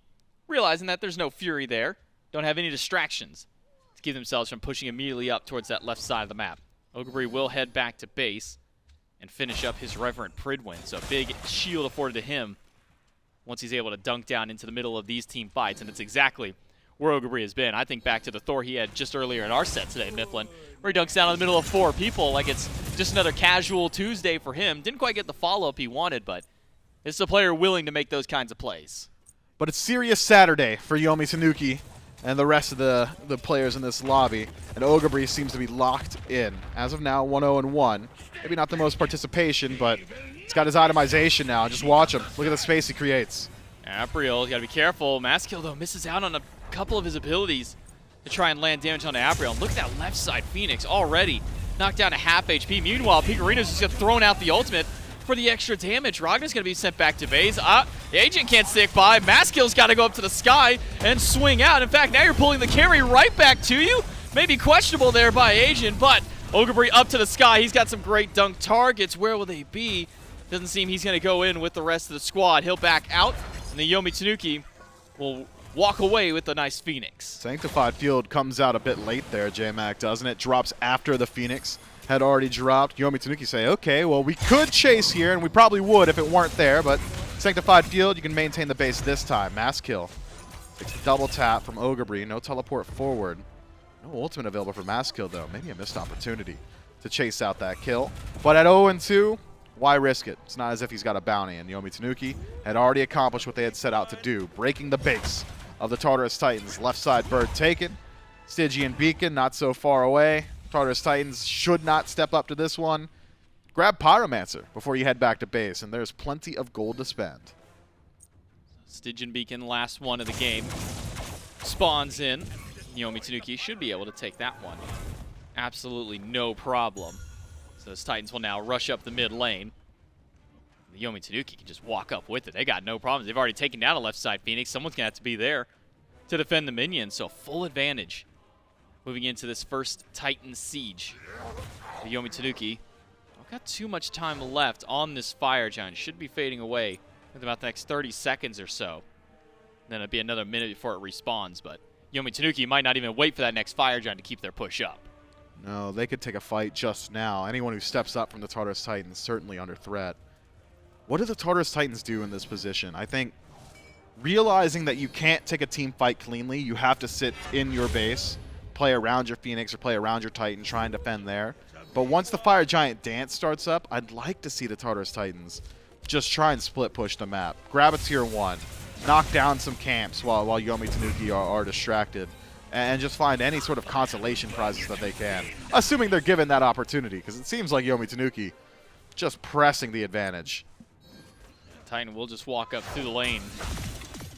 realizing that there's no Fury there, don't have any distractions to keep themselves from pushing immediately up towards that left side of the map. Ogre will head back to base and finish up his Reverent Pridwin. So a big shield afforded to him once he's able to dunk down into the middle of these team fights, and it's exactly where Ogre has been. I think back to the Thor he had just earlier in our set today, Mifflin, where he dunks down in the middle of 4 people like it's just another casual Tuesday for him. Didn't quite get the follow-up he wanted, but it's a player willing to make those kinds of plays. But it's serious Saturday for Yomi Tanuki and the rest of the players in this lobby, and Ogre seems to be locked in. As of now, 1-0-1. Maybe not the most participation, but he's got his itemization now. Just watch him. Look at the space he creates. Apriel, you gotta be careful. Maskill, though, misses out on a couple of his abilities to try and land damage on Apriel. And look at that left side Phoenix already knocked down to half HP. Meanwhile, Picarino's just got thrown out the ultimate for the extra damage. Ragnar's gonna be sent back to base. The Agent can't stick by. Maskill's gotta go up to the sky and swing out. In fact, now you're pulling the carry right back to you. Maybe questionable there by Agent, but Ogre up to the sky. He's got some great dunk targets. Where will they be? Doesn't seem he's going to go in with the rest of the squad. He'll back out, and the Yomi Tanuki will walk away with a nice Phoenix. Sanctified Field comes out a bit late there, J-Mac, doesn't it? Drops after the Phoenix had already dropped. Yomi Tanuki say, okay, well, we could chase here, and we probably would if it weren't there, but Sanctified Field, you can maintain the base this time. Mass kill. Takes the double tap from Ogre. No teleport forward. No ultimate available for Mass kill, though. Maybe a missed opportunity to chase out that kill. But at 0-2, why risk it? It's not as if he's got a bounty, and Yomi Tanuki had already accomplished what they had set out to do, breaking the base of the Tartarus Titans. Left side bird taken. Stygian Beacon not so far away. Tartarus Titans should not step up to this one. Grab Pyromancer before you head back to base, and there's plenty of gold to spend. Stygian Beacon, last one of the game, spawns in. Yomi Tanuki should be able to take that one. Absolutely no problem. So those Titans will now rush up the mid lane. The Yomi Tanuki can just walk up with it. They got no problems. They've already taken down a left side Phoenix. Someone's going to have to be there to defend the minions. So full advantage moving into this first Titan siege. The Yomi Tanuki don't got too much time left on this Fire Giant. Should be fading away in about the next 30 seconds or so. Then it'll be another minute before it respawns, but Yomi Tanuki might not even wait for that next Fire Giant to keep their push up. No, they could take a fight just now. Anyone who steps up from the Tartarus Titans certainly under threat. What do the Tartarus Titans do in this position? I think realizing that you can't take a team fight cleanly, you have to sit in your base play around your Phoenix or play around your Titan, try and defend there. But once the Fire Giant dance starts up, I'd like to see the Tartarus Titans just try and split push the map. Grab a tier 1, knock down some camps while Yomi Tanuki are distracted, and just find any sort of consolation prizes that they can, assuming they're given that opportunity, because it seems like Yomi Tanuki just pressing the advantage. Titan will just walk up through the lane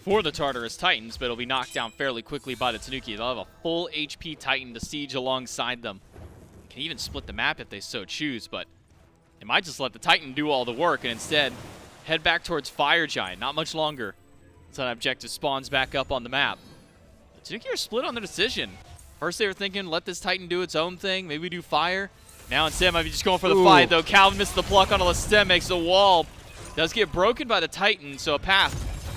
for the Tartarus Titans, but it'll be knocked down fairly quickly by the Tanuki. They'll have a full HP Titan to siege alongside them. Can even split the map if they so choose, but they might just let the Titan do all the work and instead head back towards Fire Giant. Not much longer until that objective spawns back up on the map. The Tanuki are split on their decision. First they were thinking, let this Titan do its own thing, maybe we do fire. Now instead might be just going for the fight though. Calvin missed the pluck on a Lestem, makes the wall. Does get broken by the Titan, so a path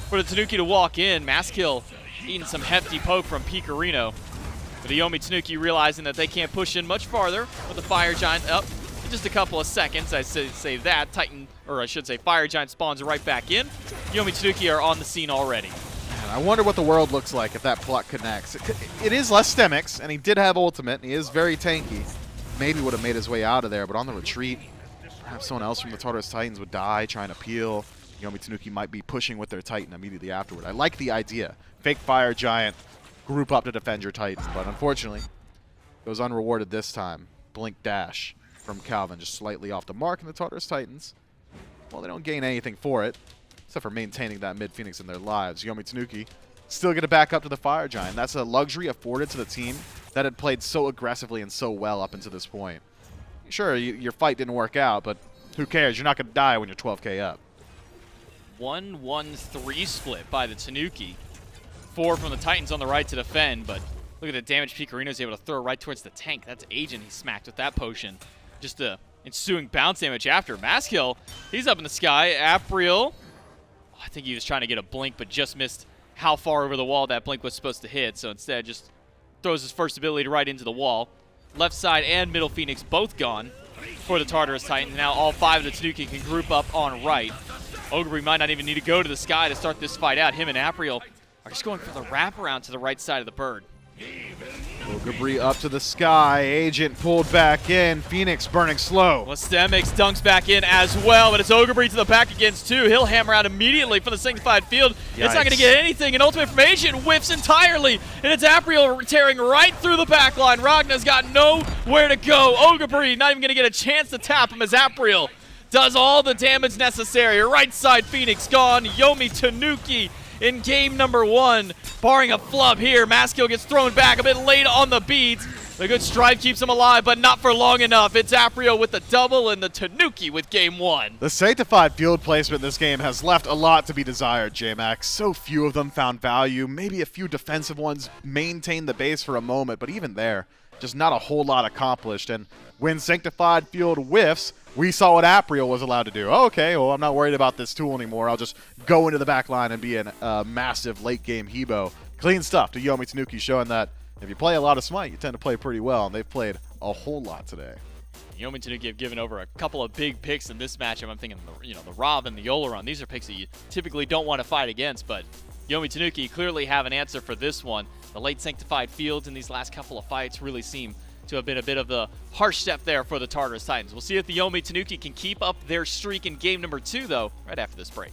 for the Tanuki to walk in. Masskill eating some hefty poke from Picarino. But the Yomi Tanuki realizing that they can't push in much farther with the Fire Giant up in just a couple of seconds. I say that. Titan, or I should say Fire Giant spawns right back in. Yomi Tanuki are on the scene already. Man, I wonder what the world looks like if that pluck connects. It is less Stemix, and he did have ultimate, and he is very tanky. Maybe would have made his way out of there, but on the retreat, perhaps someone else from the Tartarus Titans would die trying to peel. Yomi Tanuki might be pushing with their Titan immediately afterward. I like the idea. Fake Fire Giant, group up to defend your Titan, but unfortunately, goes unrewarded this time. Blink dash from Calvin, just slightly off the mark, and the Tartarus Titans, well, they don't gain anything for it, except for maintaining that mid-Phoenix in their lives. Yomi Tanuki still get it back up to the Fire Giant. That's a luxury afforded to the team that had played so aggressively and so well up until this point. Sure, your fight didn't work out, but who cares? You're not going to die when you're 12k up. 1-1-3 split by the Tanuki. 4 from the Titans on the right to defend, but look at the damage Picarino's able to throw right towards the tank. That's Agent he smacked with that potion. Just the ensuing bounce damage after. Masskill, he's up in the sky. Apriel, I think he was trying to get a blink, but just missed how far over the wall that blink was supposed to hit, so instead just throws his first ability right into the wall. Left side and middle Phoenix both gone for the Tartarus Titan. Now all 5 of the Tanuki can group up on right. Ogre might not even need to go to the sky to start this fight out. Him and Apriel are just going for the wraparound to the right side of the bird. Ogre up to the sky. Agent pulled back in. Phoenix burning slow. Lestem makes dunks back in as well, but it's Ogre to the back against 2. He'll hammer out immediately from the Sanctified Field. Yikes. It's not going to get anything. An ultimate from Agent whiffs entirely, and it's Apriel tearing right through the back line. Ragna's got nowhere to go. Ogre not even going to get a chance to tap him as Apriel does all the damage necessary. Right side Phoenix gone. Yomi Tanuki in game number 1. Barring a flub here, Masskill gets thrown back a bit late on the beat. The good strive keeps him alive, but not for long enough. It's Apriel with the double and the Tanuki with game 1. The Sanctified Field placement in this game has left a lot to be desired, J-Max. So few of them found value. Maybe a few defensive ones maintained the base for a moment, but even there, just not a whole lot accomplished. And when Sanctified Field whiffs, we saw what Apriel was allowed to do. Oh, okay, well, I'm not worried about this tool anymore. I'll just go into the back line and be a massive late-game Hebo. Clean stuff to Yomi Tanuki, showing that if you play a lot of Smite, you tend to play pretty well, and they've played a whole lot today. Yomi Tanuki have given over a couple of big picks in this matchup. I'm thinking, the Rob and the Yolaron. These are picks that you typically don't want to fight against, but Yomi Tanuki clearly have an answer for this one. The late Sanctified Fields in these last couple of fights really seem to have been a bit of the harsh step there for the Tartarus Titans. We'll see if the Yomi Tanuki can keep up their streak in game number 2, though, right after this break.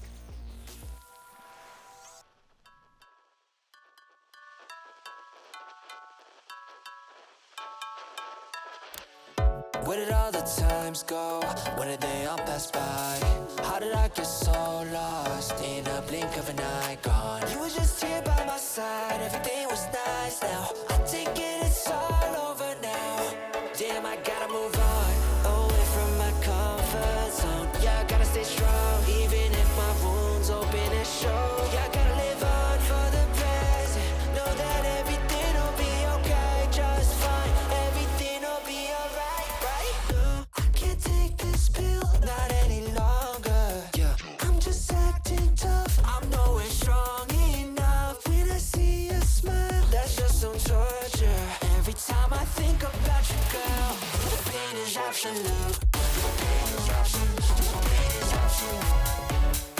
Where did all the times go? When did they all pass by? How did I get so lost in a blink of an eye gone? You were just here by my side, everything was nice now. I take it, it's all over now. Damn, I gotta move on, away from my comfort zone. Yeah, I gotta stay strong, even if my wounds open and show. Yeah, I gotta live on for the present. Know that everything will be okay, just fine. Everything will be alright, right? No, I can't take this pill, not any longer. Yeah, I'm just acting tough, I'm nowhere strong enough. When I see a smile, that's just some torture. Every time I think about you, girl, the pain is absolute. The pain is absolute. The pain is absolute.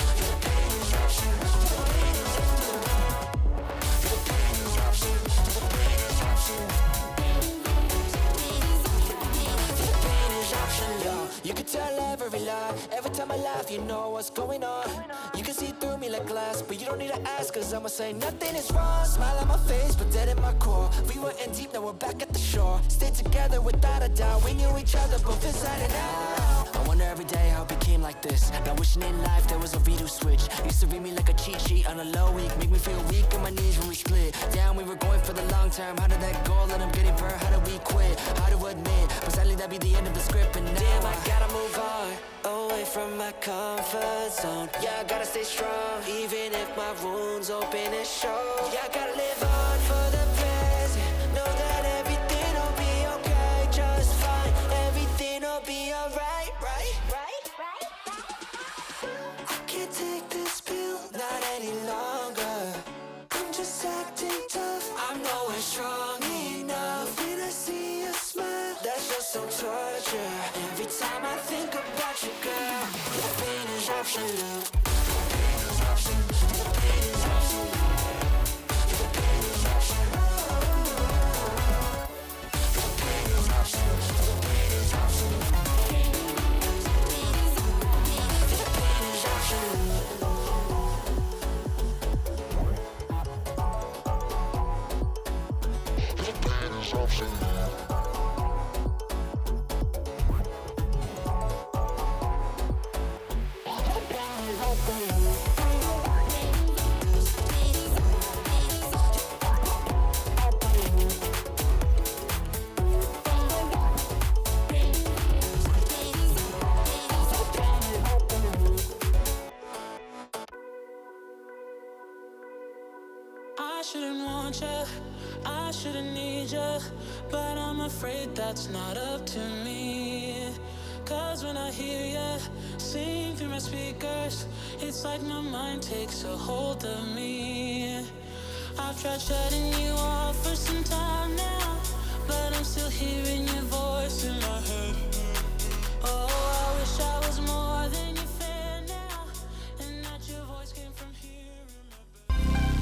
The pain is absolute. The pain is absolute. The pain is absolute. The pain is absolute. if you know what's going on. You can see through me like glass, but you don't need to ask, cause I'ma say nothing is wrong. Smile on my face, but dead in my core. We were in deep, now we're back at the shore. Stay together without a doubt. We knew each other both inside and out. I wonder every day how it became like this. Now wishing in life there was a redo switch. Used to read me like a cheat sheet on a low week. Make me feel weak on my knees when we split. Down, we were going for the long term. How did that go? Let I'm getting burned. How do we quit? How to admit? But sadly that'd be the end of the script. And damn, I gotta move on, away from my comfort zone. Yeah, I gotta stay strong, even if my wounds open and show. Yeah, I gotta live on for the present. Know that everything'll be okay, just fine. Everything'll be alright, right? I can't take this pill, not any longer. I'm just acting tough, I'm nowhere strong enough. When I see you smile, that's just some torture. Every time I think about you, girl, the pain is absolute. The pain is absolute. The pain is absolute. The pain is absolute. The pain is absolute. The pain is absolute. The pain is absolute. I shouldn't want you, I shouldn't need you, but I'm afraid that's not up to me. Cause when I hear you sing through my speakers, it's like my mind takes a hold of me. I've tried shutting you off for some time now, but I'm still hearing your voice in my head. Oh, I wish I was more than you fear now, and that your voice came from here in my bed.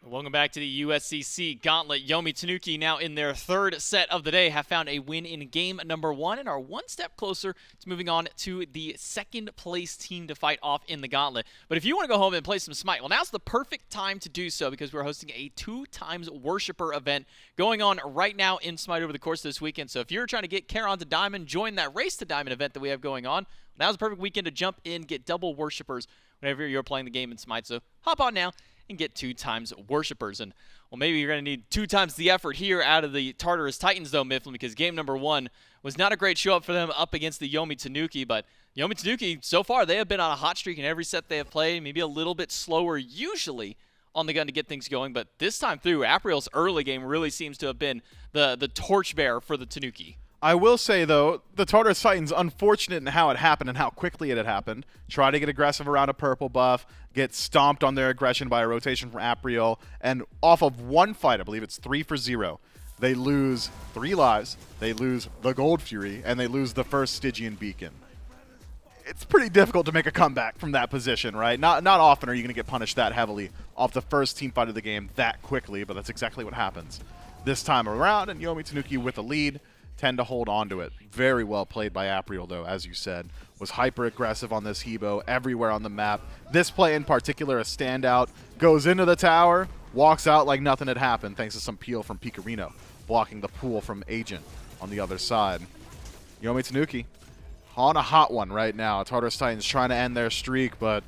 Welcome back to the USCC Gauntlet. Yomi, Tanuki, now in their third set of the day, have found a win in game number 1 and are one step closer to moving on to the second place team to fight off in the Gauntlet. But if you want to go home and play some SMITE, well, now's the perfect time to do so because we're hosting a 2x Worshipper event going on right now in SMITE over the course of this weekend. So if you're trying to get Charon to Diamond, join that Race to Diamond event that we have going on. Now's the perfect weekend to jump in, get double Worshipers whenever you're playing the game in SMITE. So hop on now and get 2x Worshipers. And, well, maybe you're going to need 2 times the effort here out of the Tartarus Titans, though, Mifflin, because game number 1 was not a great show-up for them up against the Yomi Tanuki. But Yomi Tanuki, so far, they have been on a hot streak in every set they have played, maybe a little bit slower usually on the gun to get things going. But this time through, April's early game really seems to have been the torchbearer for the Tanuki. I will say, though, the Tartarus Titans, unfortunate in how it happened and how quickly it had happened. Try to get aggressive around a purple buff, get stomped on their aggression by a rotation from April, and off of one fight, I believe it's 3-0, they lose 3 lives, they lose the Gold Fury, and they lose the first Stygian Beacon. It's pretty difficult to make a comeback from that position, right? Not often are you going to get punished that heavily off the first team fight of the game that quickly, but that's exactly what happens this time around, and Yomi Tanuki with a lead tend to hold on to it. Very well played by April, though, as you said. Was hyper-aggressive on this Hebo everywhere on the map. This play in particular, a standout. Goes into the tower, walks out like nothing had happened, thanks to some peel from Picarino, blocking the pool from Agent on the other side. Yomi Tanuki on a hot one right now. Tartarus Titans trying to end their streak, but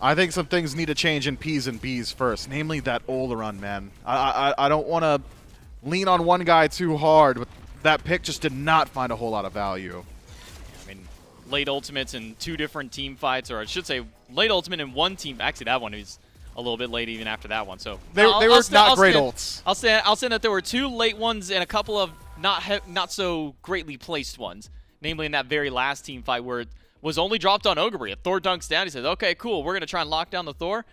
I think some things need to change in P's and B's first, namely that Oleron, man. I don't want to lean on one guy too hard, but that pick just did not find a whole lot of value. I mean, late ultimates in 2 different team fights, or I should say late ultimate in 1 team. Actually, that one is a little bit late even after that one. So they were not great ults. I'll say that there were 2 late ones and a couple of not so greatly placed ones, namely in that very last team fight where it was only dropped on Ogre. Thor dunks down. He says, okay, cool, we're going to try and lock down the Thor.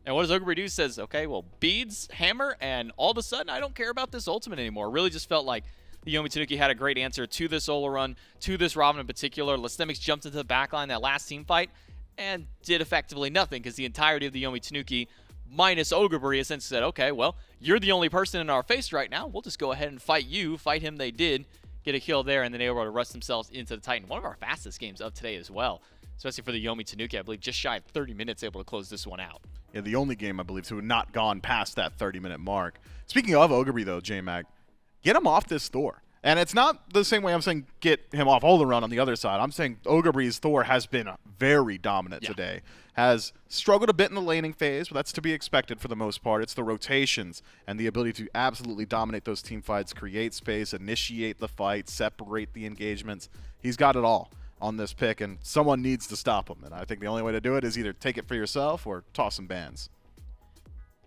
And what does Ogre do? He says, okay, well, beads, hammer, and all of a sudden I don't care about this ultimate anymore. It really just felt like the Yomi Tanuki had a great answer to this Oleron, to this Robin in particular. Lysthemics jumped into the backline that last team fight. and did effectively nothing because the entirety of the Yomi Tanuki minus Ogre essentially said, okay, well, you're the only person in our face right now. We'll just go ahead and fight you. Fight him. They did get a kill there, and then they were able to rush themselves into the Titan. One of our fastest games of today as well, especially for the Yomi Tanuki. I believe just shy of 30 minutes able to close this one out. Yeah, the only game, I believe, to have not gone past that 30-minute mark. Speaking of Ogre, though, J-Mag, get him off this Thor. And it's not the same way I'm saying get him off Olderun on the other side. I'm saying Ogre's Thor has been very dominant today. Has struggled a bit in the laning phase, but that's to be expected for the most part. It's the rotations and the ability to absolutely dominate those team fights, create space, initiate the fight, separate the engagements. He's got it all on this pick, and someone needs to stop him. And I think the only way to do it is either take it for yourself or toss some bans.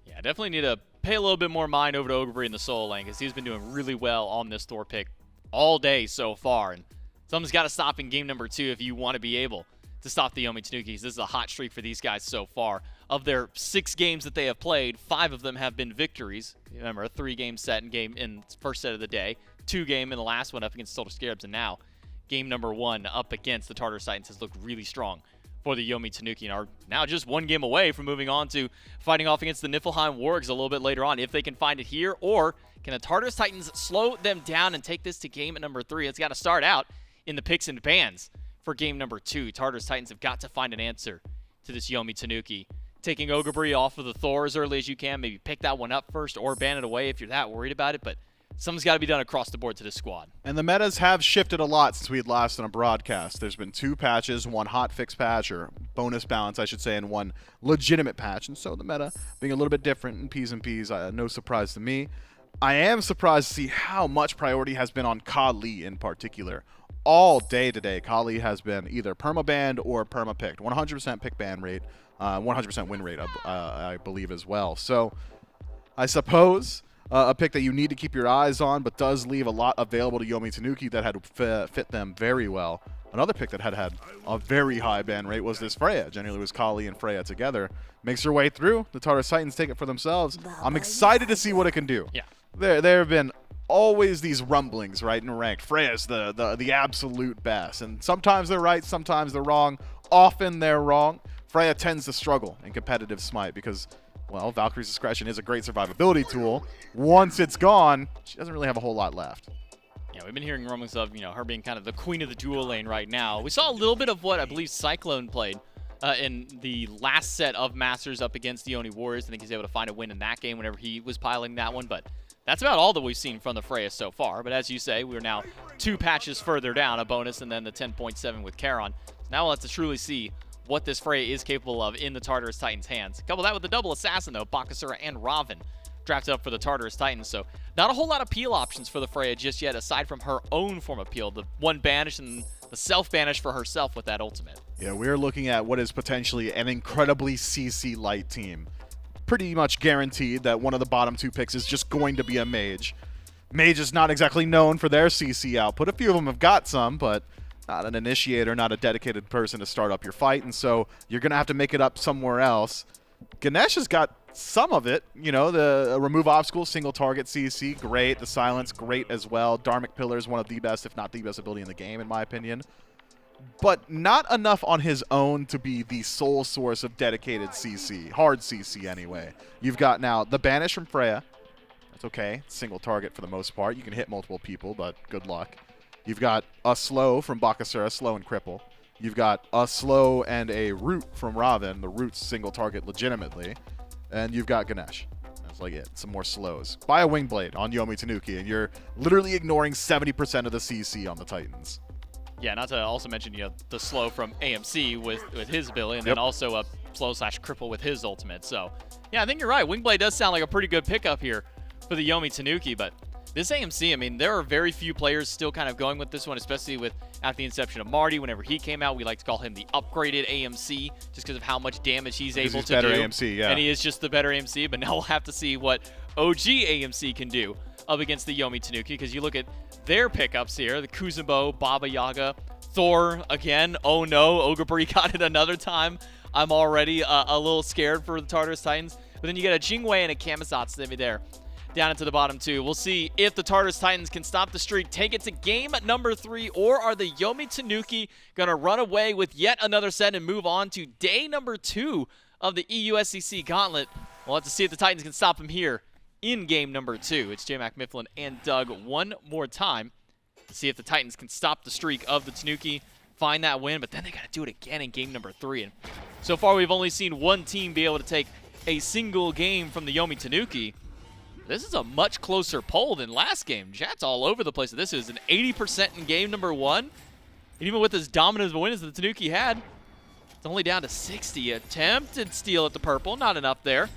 Yeah, definitely need to pay a little bit more mind over to Ogre in the solo lane because he's been doing really well on this Thor pick all day so far. And someone's got to stop in game number 2 if you want to be able to stop the Yomi Tanukis. This is a hot streak for these guys so far. Of their 6 games that they have played, 5 of them have been victories. Remember, a 3-game set in the first set of the day, 2-game in the last one up against Soul Scarabs, and now game number 1 up against the Tartarus Titans has looked really strong for the Yomi Tanuki, and are now just 1 game away from moving on to fighting off against the Niflheim Wargs a little bit later on, if they can find it here, or can the Tartarus Titans slow them down and take this to game number 3? It's got to start out in the picks and bans for game number 2. Tartarus Titans have got to find an answer to this Yomi Tanuki. Taking Ogre off of the Thor as early as you can, maybe pick that one up first or ban it away if you're that worried about it, but something's got to be done across the board to this squad. And the metas have shifted a lot since we had last done a broadcast. There's been 2 patches, 1 hot fix patch, or bonus balance, I should say, and 1 legitimate patch. And so the meta being a little bit different in P's and P's, no surprise to me. I am surprised to see how much priority has been on Kali in particular. All day today, Kali has been either perma-banned or perma-picked. 100% pick ban rate, 100% win rate, I believe, as well. So I suppose a pick that you need to keep your eyes on, but does leave a lot available to Yomi Tanuki that had fit them very well. Another pick that had a very high ban rate was this Freya. Generally, it was Kali and Freya together. Makes her way through. The Tartarus Titans take it for themselves. I'm excited to see what it can do. Yeah. There have been always these rumblings, right, in ranked. Freya's the absolute best. And sometimes they're right, sometimes they're wrong. Often they're wrong. Freya tends to struggle in competitive Smite because, well, Valkyrie's Discretion is a great survivability tool. Once it's gone, she doesn't really have a whole lot left. Yeah, we've been hearing rumblings of, her being kind of the queen of the dual lane right now. We saw a little bit of what I believe Cyclone played in the last set of Masters up against the Oni Warriors. I think he's able to find a win in that game whenever he was piloting that one, but that's about all that we've seen from the Freya so far. But as you say, we're now 2 patches further down, a bonus, and then the 10.7 with Charon. Now we'll have to truly see what this Freya is capable of in the Tartarus Titans' hands. Couple that with the double assassin, though, Bakasura and Raven drafted up for the Tartarus Titans. So not a whole lot of peel options for the Freya just yet, aside from her own form of peel. The 1 banish and the self-banish for herself with that ultimate. Yeah, we're looking at what is potentially an incredibly CC light team. Pretty much guaranteed that one of the bottom 2 picks is just going to be a mage. Mage is not exactly known for their CC output. A few of them have got some, but not an initiator, not a dedicated person to start up your fight, and so you're going to have to make it up somewhere else. Ganesh has got some of it. The remove obstacles, single target CC, great. The silence, great as well. Dharmic Pillar is one of the best, if not the best ability in the game, in my opinion. But not enough on his own to be the sole source of dedicated CC. Hard CC, anyway. You've got now the Banish from Freya. That's okay. Single target for the most part. You can hit multiple people, but good luck. You've got a Slow from Bakasura, Slow and Cripple. You've got a Slow and a Root from Raven. The Root's single target legitimately. And you've got Ganesh. That's like it. Some more slows. Buy a Wing Blade on Yomi Tanuki, and you're literally ignoring 70% of the CC on the Titans. Yeah, not to also mention, the slow from AMC with his ability, and then also a slow/cripple with his ultimate. So, yeah, I think you're right. Wingblade does sound like a pretty good pickup here for the Yomi Tanuki, but this AMC, I mean, there are very few players still kind of going with this one, especially with at the inception of Marty. Whenever he came out, we like to call him the upgraded AMC just because of how much damage he's able to better do. AMC, yeah. And he is just the better AMC, but now we'll have to see what OG AMC can do up against the Yomi Tanuki, because you look at their pickups here, the Kuzenbo, Baba Yaga, Thor again. Oh no, Ogre got it another time. I'm already a little scared for the Tartarus Titans. But then you get a Jingwei and a Kamizatsu there. down into the bottom 2. We'll see if the Tartarus Titans can stop the streak, take it to game number 3, or are the Yomi Tanuki going to run away with yet another set and move on to day number 2 of the EUSCC Gauntlet? We'll have to see if the Titans can stop them here in game number 2. It's J-Mac, Mifflin, and Doug one more time to see if the Titans can stop the streak of the Tanuki, find that win, but then they got to do it again in game number 3. And so far, we've only seen one team be able to take a single game from the Yomi Tanuki. This is a much closer poll than last game. Chat's all over the place. This is an 80% in game number 1. And even with as dominant of a win as the Tanuki had, it's only down to 60. Attempted steal at the purple, not enough there.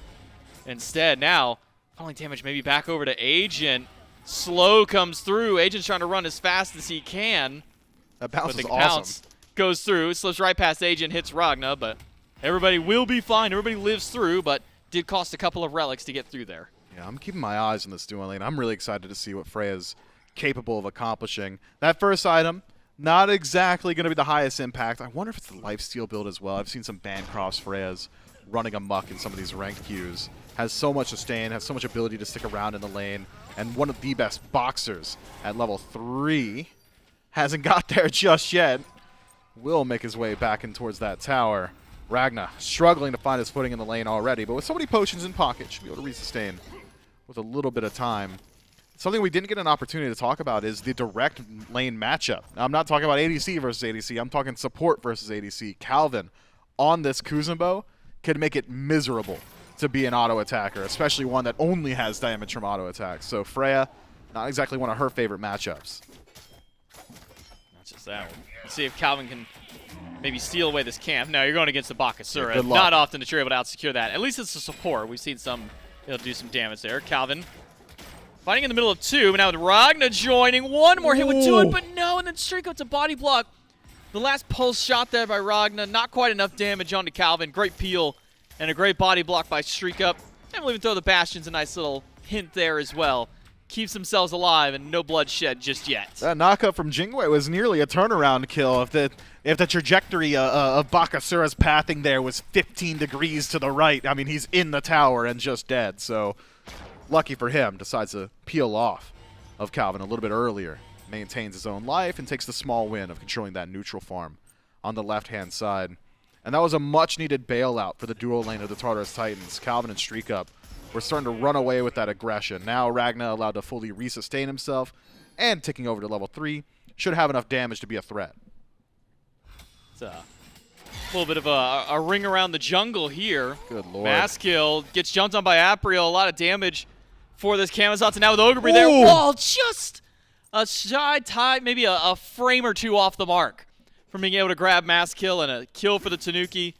Instead, now, falling damage maybe back over to Agent. Slow comes through. Agent's trying to run as fast as he can. That bounce But is the awesome. bounce goes through, slips right past Agent, hits Ragna, but everybody will be fine. Everybody lives through, but did cost a couple of relics to get through there. Yeah, I'm keeping my eyes on this duo lane. I'm really excited to see what Freya's capable of accomplishing. That first item, not exactly going to be the highest impact. I wonder if it's the lifesteal build as well. I've seen some Bancrofts Freya's running amok in some of these ranked queues. Has so much sustain, has so much ability to stick around in the lane, and one of the best boxers at level 3. Hasn't got there just yet. Will make his way back in towards that tower. Ragna struggling to find his footing in the lane already, but with so many potions in pocket, should be able to resustain with a little bit of time. Something we didn't get an opportunity to talk about is the direct lane matchup. Now, I'm not talking about ADC versus ADC. I'm talking support versus ADC. Calvin on this Kuzenbo could make it miserable to be an auto attacker, especially one that only has damage from auto attacks. So Freya, not exactly one of her favorite matchups. Not just that one. Let's see if Calvin can maybe steal away this camp. No, you're going against the Bakasura. Good luck. Not often that you're able to out-secure that. At least it's a support. We've seen some, it'll do some damage there. Calvin fighting in the middle of 2, but now with Ragna joining. One more hit would do it, but no, and then straight goes to body block. The last pulse shot there by Ragna, not quite enough damage onto Calvin. Great peel and a great body block by Streak Up. And we'll even throw the Bastions a nice little hint there as well. Keeps themselves alive and no bloodshed just yet. That knockup from Jingwei was nearly a turnaround kill. If the trajectory of Bakasura's pathing there was 15 degrees to the right, I mean, he's in the tower and just dead. So lucky for him, decides to peel off of Calvin a little bit earlier. Maintains his own life and takes the small win of controlling that neutral farm on the left-hand side. And that was a much-needed bailout for the duo lane of the Tartarus Titans. Calvin and Streak Up were starting to run away with that aggression. Now Ragna allowed to fully resustain himself and ticking over to level 3 should have enough damage to be a threat. It's a little bit of a ring around the jungle here. Good lord. Mass kill. Gets jumped on by Apriel. A lot of damage for this Camazotz. And now with Ogre there. Ooh. Whoa, just a shy tie, maybe a frame or two off the mark from being able to grab Mass kill and a kill for the Tanuki.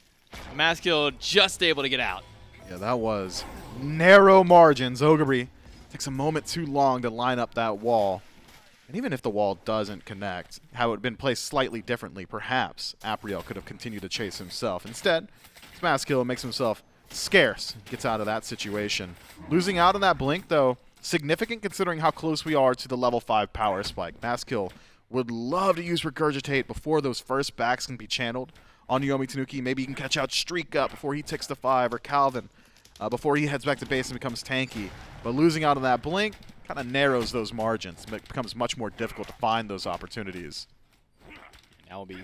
Mass kill just able to get out. Yeah, that was narrow margins. Ogre takes a moment too long to line up that wall. And even if the wall doesn't connect, had it been placed slightly differently, perhaps Apriel could have continued to chase himself. Instead, Mass kill makes himself scarce, gets out of that situation. Losing out on that blink, though, significant considering how close we are to the level 5 power spike. Mass kill would love to use Regurgitate before those first backs can be channeled on Yomi Tanuki. Maybe he can catch out Streak Up before he ticks to 5, or Calvin before he heads back to base and becomes tanky. But losing out on that blink kind of narrows those margins. It becomes much more difficult to find those opportunities. Now will be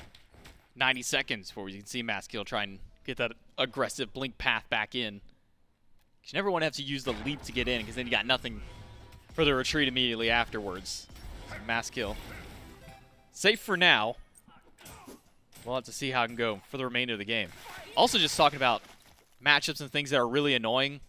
90 seconds before we can see Maskill try and get that aggressive blink path back in. You never want to have to use the leap to get in, because then you got nothing for the retreat immediately afterwards. So Maskill safe for now. We'll have to see how it can go for the remainder of the game. Also, just talking about matchups and things that are really annoying.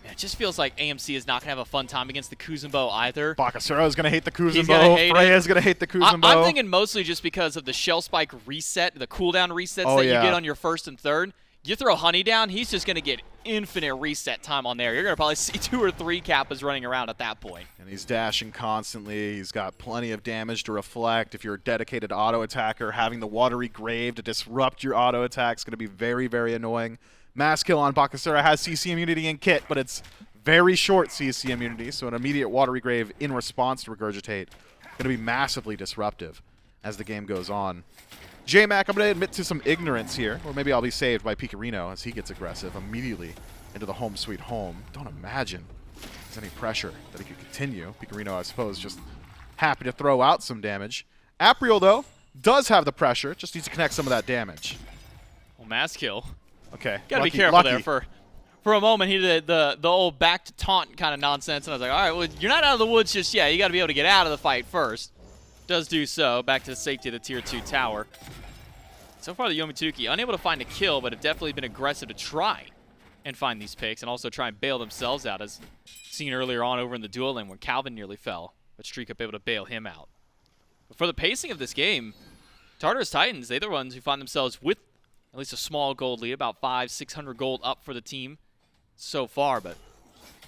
Man, it just feels like AMC is not going to have a fun time against the Kuzenbo either. Bakasura is going to hate the He's gonna Kuzenbo. hate Freya's going to hate the Kuzenbo. I'm thinking mostly just because of the Shell Spike reset, the cooldown resets that you get on your first and third. You throw Honey down, he's just going to get infinite reset time on there. You're going to probably see 2 or 3 Kappas running around at that point. And he's dashing constantly. He's got plenty of damage to reflect. If you're a dedicated auto attacker, having the Watery Grave to disrupt your auto attack is going to be very, very annoying. Mass kill on Bakasura has CC immunity and kit, but it's very short CC immunity, so an immediate Watery Grave in response to Regurgitate going to be massively disruptive as the game goes on. J-Mac, I'm going to admit to some ignorance here, or maybe I'll be saved by Picarino as he gets aggressive immediately into the home sweet home. Don't imagine there's any pressure that he could continue. Picarino, I suppose, just happy to throw out some damage. Apriel, though, does have the pressure. Just needs to connect some of that damage. Well, mass kill. Okay. Gotta be careful there. For a moment, he did the old back to taunt kind of nonsense, and I was like, all right, well, you're not out of the woods just yet. You got to be able to get out of the fight first. Does do so. Back to the safety of the Tier 2 tower. So far, the Yomi Tanuki unable to find a kill, but have definitely been aggressive to try and find these picks and also try and bail themselves out, as seen earlier on over in the duel lane when Calvin nearly fell, but Streak up able to bail him out. But for the pacing of this game, Tartarus Titans, they're the ones who find themselves with at least a small gold lead, about 500-600 gold up for the team so far. But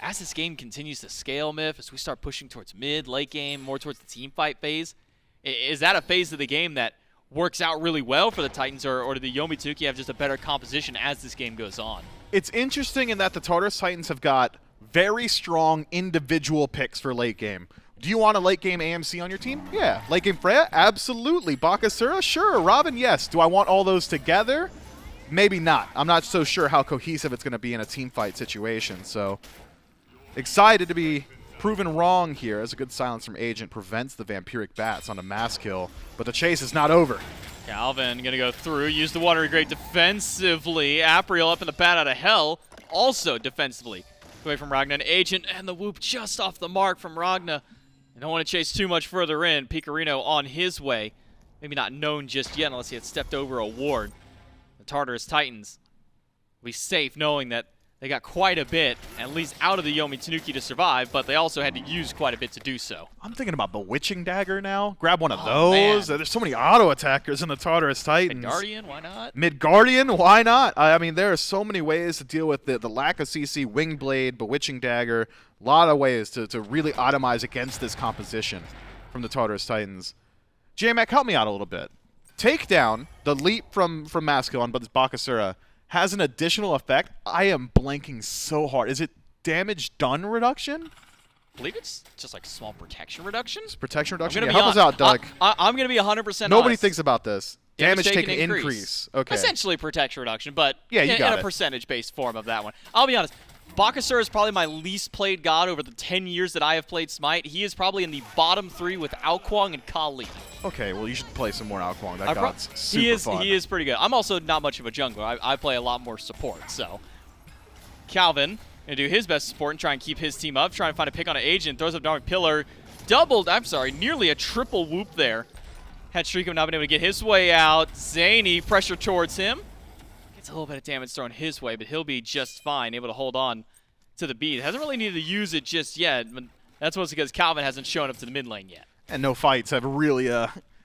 as this game continues to scale, Myth, as we start pushing towards mid, late game, more towards the team fight phase, is that a phase of the game that works out really well for the Titans, or do the Yomi Tanuki have just a better composition as this game goes on? It's interesting in that the Tartarus Titans have got very strong individual picks for late game. Do you want a late game AMC on your team? Yeah. Late game Freya? Absolutely. Bakasura? Sure. Robin? Yes. Do I want all those together? Maybe not. I'm not so sure how cohesive it's going to be in a team fight situation. So excited to be proven wrong here, as a good silence from Agent prevents the Vampiric Bats on a mass kill. But the chase is not over. Calvin going to go through, use the Watery Grave defensively. Apriel up in the bat out of hell, also defensively. Away from Ragna, and Agent, and the whoop just off the mark from Ragna. You don't want to chase too much further in. Picarino on his way. Maybe not known just yet unless he had stepped over a ward. The Tartarus Titans will be safe knowing that they got quite a bit, at least out of the Yomi Tanuki to survive, but they also had to use quite a bit to do so. I'm thinking about Bewitching Dagger now. Grab one of those. Man. There's so many auto attackers in the Tartarus Titans. Midgardian, why not? Midgardian, why not? I mean, there are so many ways to deal with the lack of CC, Wing Blade, Bewitching Dagger. A lot of ways to really itemize against this composition from the Tartarus Titans. J-Mac, help me out a little bit. Takedown, the leap from Maskill on Bakasura, has an additional effect. I am blanking so hard. Is it damage done reduction? I believe it's just like small protection reductions. Protection reduction? Yeah, help us out, Doug. I'm going to be 100% Nobody honest. thinks about this. Damage taken increase. increase. Okay. Essentially protection reduction, but yeah, you got in a percentage-based form of that one. I'll be honest. Bakasura is probably my least played god over the 10 years that I have played Smite. He is probably in the bottom 3 with Aokwang and Kali. Okay, well, you should play some more Aokwang. That god's super fun. He is pretty good. I'm also not much of a jungler. I play a lot more support, so. Calvin going to do his best support and try and keep his team up, trying to find a pick on an Agent, throws up Dark Pillar, nearly a triple whoop there. Had Streakum not been able to get his way out. Zany, pressure towards him. Gets a little bit of damage thrown his way, but he'll be just fine, able to hold on to the beat. Hasn't really needed to use it just yet, but that's mostly because Calvin hasn't shown up to the mid lane yet. And no fights have really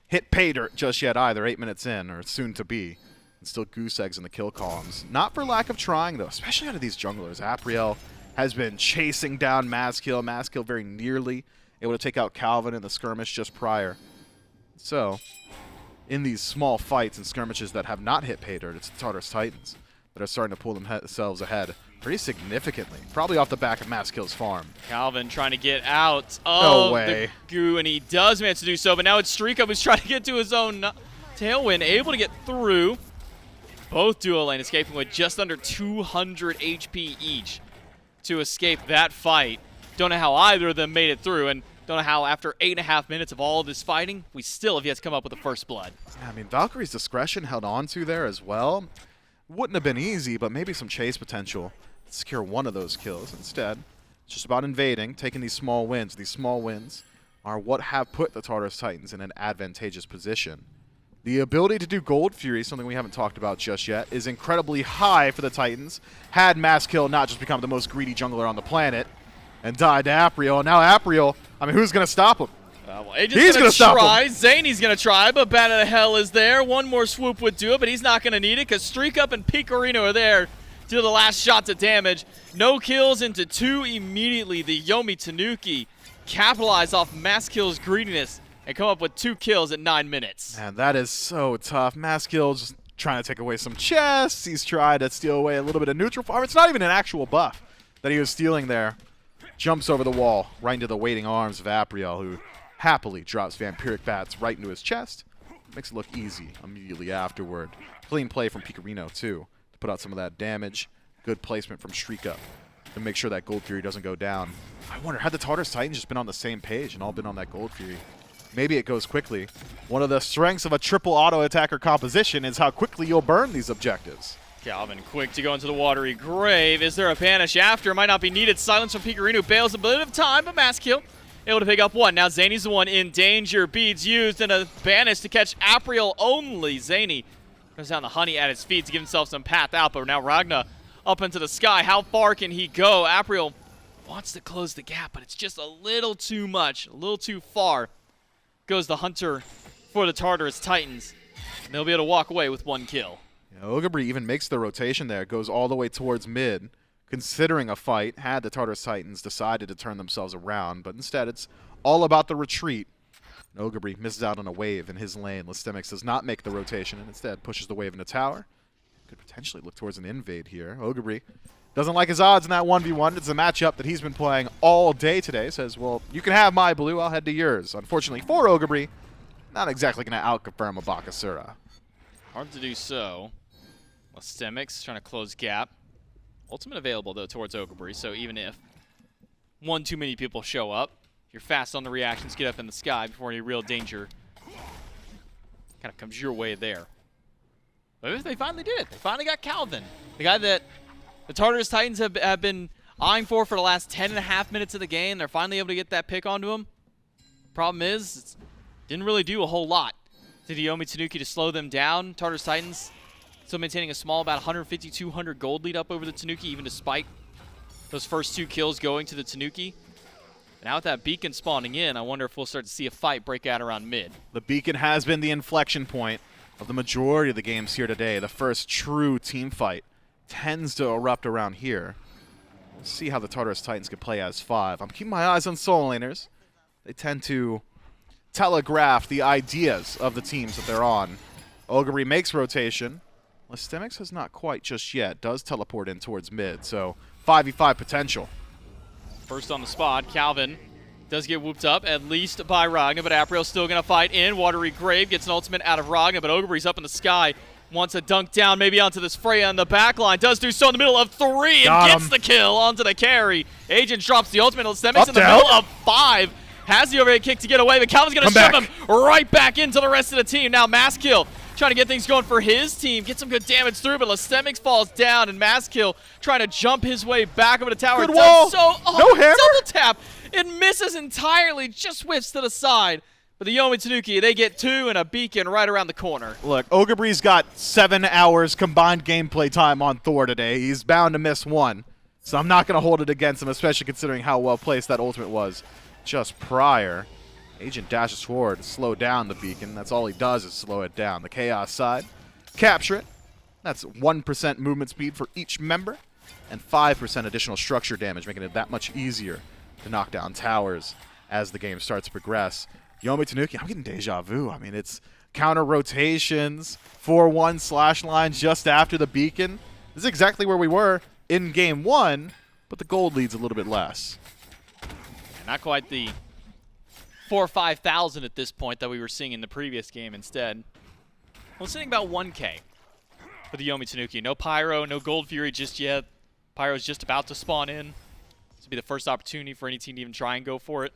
hit pay dirt just yet either, 8 minutes in, or soon to be. And still goose eggs in the kill columns. Not for lack of trying, though, especially out of these junglers. Apriel has been chasing down Maskill. Maskill very nearly able to take out Calvin in the skirmish just prior. So, in these small fights and skirmishes that have not hit pay dirt, it's the Tartarus Titans that are starting to pull themselves ahead pretty significantly. Probably off the back of Maskill's farm. Calvin trying to get out of the goo, and he does manage to do so, but now it's Streakum who's trying to get to his own tailwind, able to get through. Both duo lane escaping with just under 200 HP each to escape that fight. Don't know how either of them made it through, and don't know how after 8.5 minutes of all of this fighting, we still have yet to come up with the first blood. Yeah, I mean, Valkyrie's discretion held on to there as well. Wouldn't have been easy, but maybe some chase potential to secure one of those kills. Instead, it's just about invading, taking these small wins. These small wins are what have put the Tartarus Titans in an advantageous position. The ability to do Gold Fury, something we haven't talked about just yet, is incredibly high for the Titans. Had Maskill not just become the most greedy jungler on the planet and died to Apriel. And now Apriel, I mean, who's going to stop him? Well, Agent's going to try. Zany's going to try, but Bat of the Hell is there. One more swoop would do it, but he's not going to need it because Streak Up and Picarino are there to do the last shots of damage. No kills into 2 immediately. The Yomi Tanuki capitalize off Maskill's greediness and come up with 2 kills at 9 minutes. Man, that is so tough. Maskill just trying to take away some chests. He's trying to steal away a little bit of neutral farm. It's not even an actual buff that he was stealing there. Jumps over the wall right into the waiting arms of Apriel, who happily drops Vampiric Bats right into his chest. Makes it look easy immediately afterward. Clean play from Picarino, too, to put out some of that damage. Good placement from Streak Up. to make sure that Gold Fury doesn't go down. I wonder, had the Tartarus Titans just been on the same page and all been on that Gold Fury? Maybe it goes quickly. One of the strengths of a triple auto attacker composition is how quickly you'll burn these objectives. Calvin quick to go into the watery grave. Is there a banish after? Might not be needed. Silence from Picarino bails a bit of time, but mass kill. Able to pick up one. Now Zany's the one in danger. Beads used and a banish to catch Apriel only. Zany goes down the honey at his feet to give himself some path out, but now Ragna up into the sky. How far can he go? Apriel wants to close the gap, but it's just a little too much, a little too far. Goes the hunter for the Tartarus Titans. And they'll be able to walk away with one kill. Yeah, Ogabri even makes the rotation there. Goes all the way towards mid. Considering a fight, had the Tartarus Titans decided to turn themselves around, but instead it's all about the retreat. And Ogabri misses out on a wave in his lane. Listemics does not make the rotation and instead pushes the wave into tower. Could potentially look towards an invade here. Ogabri doesn't like his odds in that 1v1. It's a matchup that he's been playing all day today. Says, well, you can have my blue, I'll head to yours. Unfortunately for Ogabri, not exactly going to out-confirm a Bakasura. Hard to do so. Listemics trying to close gap. Ultimate available, though, towards Ogabri, so even if one too many people show up, you're fast on the reactions, get up in the sky before any real danger kind of comes your way there. But if they finally did it. They finally got Calvin, the guy that the Tartarus Titans have been eyeing for the last 10.5 minutes of the game. They're finally able to get that pick onto him. Problem is, it didn't really do a whole lot to the Yomi Tanuki to slow them down. Tartarus Titans still maintaining a small, about 150, 200 gold lead up over the Tanuki, even despite those first 2 kills going to the Tanuki. Now with that beacon spawning in, I wonder if we'll start to see a fight break out around mid. The beacon has been the inflection point of the majority of the games here today. The first true team fight tends to erupt around here. We'll see how the Tartarus Titans can play as 5. I'm keeping my eyes on Soul Laners. They tend to telegraph the ideas of the teams that they're on. Ogabri makes rotation. Listemics has not quite just yet. Does teleport in towards mid, so 5v5 potential. First on the spot, Calvin does get whooped up, at least by Ragna, but Apriel's still going to fight in. Watery Grave gets an ultimate out of Ragna, but Ogabri's up in the sky. Wants a dunk down, maybe onto this Freya on the back line. Does do so in the middle of 3 and gets the kill onto the carry. Agent drops the ultimate. Listemics in the middle of 5. Has the overhead kick to get away, but Calvin's going to shove him right back into the rest of the team. Now Masskill trying to get things going for his team. Get some good damage through, but Listemics falls down, and Masskill trying to jump his way back over the tower. Good wall. No hammer. Double tap. It misses entirely, just whiffs to the side. But the Yomi Tanuki, they get 2 and a beacon right around the corner. Look, Ogabri's got 7 hours combined gameplay time on Thor today. He's bound to miss one. So I'm not going to hold it against him, especially considering how well placed that ultimate was just prior. Agent dashes forward to slow down the beacon. That's all he does is slow it down. The Chaos side, capture it. That's 1% movement speed for each member and 5% additional structure damage, making it that much easier to knock down towers as the game starts to progress. Yomi Tanuki, I'm getting deja vu. I mean, it's counter rotations, 4-1 slash line just after the beacon. This is exactly where we were in game 1, but the gold lead's a little bit less. Not quite the 4,000 or 5,000 at this point that we were seeing in the previous game instead. Well, sitting about 1K for the Yomi Tanuki. No Pyro, no Gold Fury just yet. Pyro's just about to spawn in. This will be the first opportunity for any team to even try and go for it.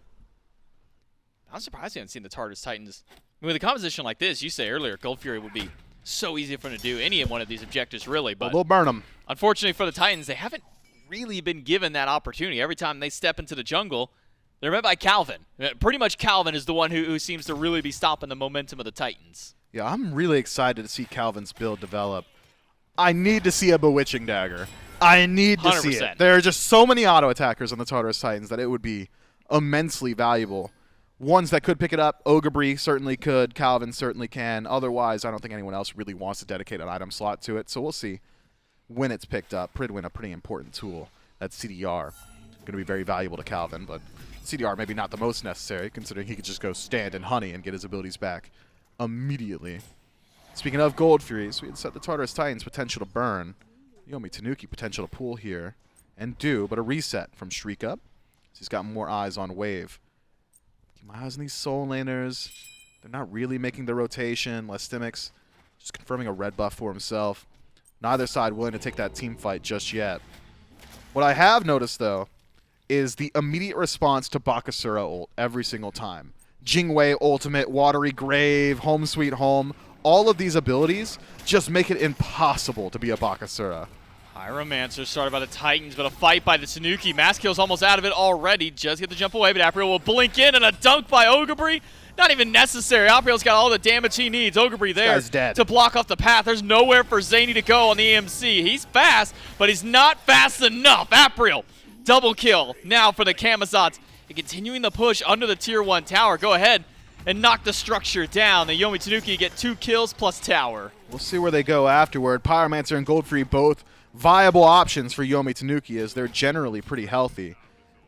I'm surprised we haven't seen the Tartarus Titans. I mean, with a composition like this, you say earlier, Gold Fury would be so easy for them to do any one of these objectives, really. But we'll burn them. Unfortunately for the Titans, they haven't really been given that opportunity. Every time they step into the jungle, they're met by Calvin. Pretty much Calvin is the one who seems to really be stopping the momentum of the Titans. Yeah, I'm really excited to see Calvin's build develop. I need to see a Bewitching Dagger. I need to 100%. see it. There are just so many auto attackers on the Tartarus Titans that it would be immensely valuable. Ones that could pick it up, Ogabri certainly could, Calvin certainly can. Otherwise, I don't think anyone else really wants to dedicate an item slot to it. So we'll see when it's picked up. Pridwin, a pretty important tool. That's CDR. Going to be very valuable to Calvin, but CDR maybe not the most necessary, considering he could just go stand in Honey and get his abilities back immediately. Speaking of Gold Furies, we had set the Tartarus Titans potential to burn. Yomi Tanuki potential to pull here and do, but a reset from Shriek Up. So he's got more eyes on Wave. Keep my eyes on these Soul Laners. They're not really making the rotation. Listemics just confirming a red buff for himself. Neither side willing to take that team fight just yet. What I have noticed, though, is the immediate response to Bakasura ult every single time. Jingwei ultimate, Watery Grave, Home Sweet Home, all of these abilities just make it impossible to be a Bakasura. Pyromancer started by the Titans, but a fight by the Tanuki. Masskill's almost out of it already. Just get the jump away, but Apriel will blink in, and a dunk by Ogabri. Not even necessary. Apriel's got all the damage he needs. Ogabri there to block off the path. There's nowhere for Zany to go on the EMC. He's fast, but he's not fast enough. Apriel, double kill now for the Camazotz. And continuing the push under the tier 1 tower. Go ahead and knock the structure down. The Yomi Tanuki get 2 kills plus tower. We'll see where they go afterward. Pyromancer and Goldfree both viable options for Yomi Tanuki, as they're generally pretty healthy.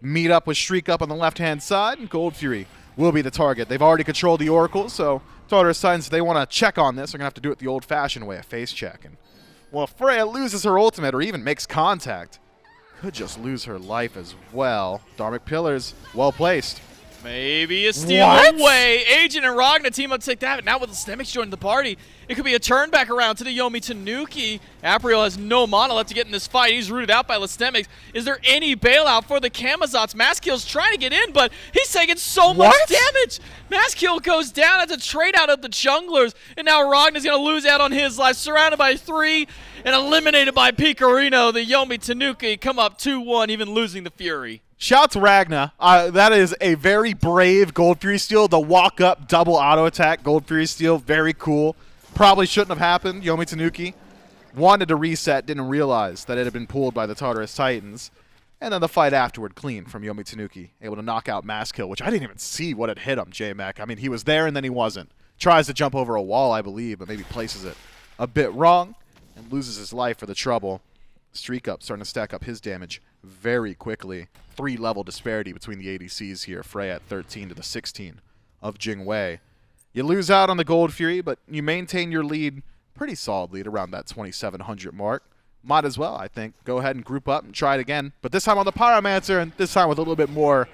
Meet up with Shriek Up on the left-hand side, and Gold Fury will be the target. They've already controlled the Oracle, so Tartarus Titans, if they want to check on this, they're going to have to do it the old-fashioned way, a face check. And, well, if Freya loses her ultimate or even makes contact, could just lose her life as well. Dharmic Pillars, well placed. Maybe a steal away. Agent and Ragna team up to take that. But now with the Stemmix joining the party, it could be a turn back around to the Yomi Tanuki. Apriel has no mana left to get in this fight. He's rooted out by Lestemmix. Is there any bailout for the Camazotz? Masskill's trying to get in, but he's taking so much damage. Masskill goes down as a trade out of the junglers, and now Ragna's going to lose out on his life. Surrounded by 3 and eliminated by Picorino. The Yomi Tanuki come up 2-1, even losing the Fury. Shout to Ragna. That is a very brave Gold Fury steal. The walk-up double auto attack Gold Fury steal, very cool. Probably shouldn't have happened. Yomi Tanuki wanted to reset, didn't realize that it had been pulled by the Tartarus Titans. And then the fight afterward, clean from Yomi Tanuki. Able to knock out Masskill, which I didn't even see what had hit him, J-Mac. I mean, he was there and then he wasn't. Tries to jump over a wall, I believe, but maybe places it a bit wrong and loses his life for the trouble. Streak Up starting to stack up his damage very quickly. 3-level disparity between the ADCs here. Freya at 13 to the 16 of Jingwei. You lose out on the Gold Fury, but you maintain your lead pretty solidly at around that 2,700 mark. Might as well, I think, go ahead and group up and try it again. But this time on the Pyromancer, and this time with a little bit more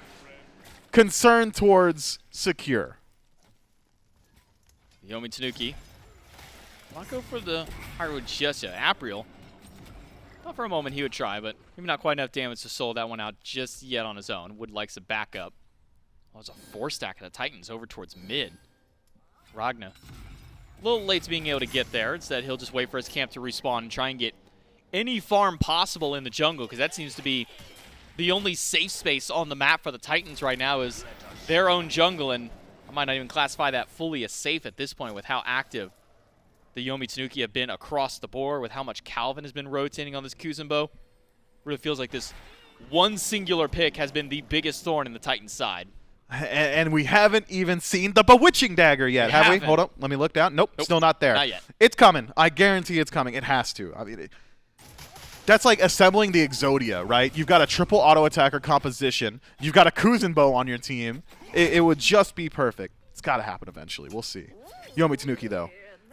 concern towards secure. Yomi Tanuki. Not go for the high-road just yet. Apriel. Thought for a moment he would try, but maybe not quite enough damage to soul that one out just yet on his own. Would like some backup. Oh, it's a 4-stack of the Titans over towards mid. Ragna. A little late to being able to get there. Instead, he'll just wait for his camp to respawn and try and get any farm possible in the jungle, because that seems to be the only safe space on the map for the Titans right now is their own jungle, and I might not even classify that fully as safe at this point with how active the Yomi Tanuki have been across the board, with how much Calvin has been rotating on this Kuzenbo. Really feels like this one singular pick has been the biggest thorn in the Titans' side. And we haven't even seen the Bewitching Dagger yet, have we? Hold up, let me look down. Nope, still not there. Not yet. It's coming. I guarantee it's coming. It has to. I mean, that's like assembling the Exodia, right? You've got a triple auto attacker composition. You've got a Kuzenbo on your team. It would just be perfect. It's got to happen eventually. We'll see. Yomi Tanuki, though,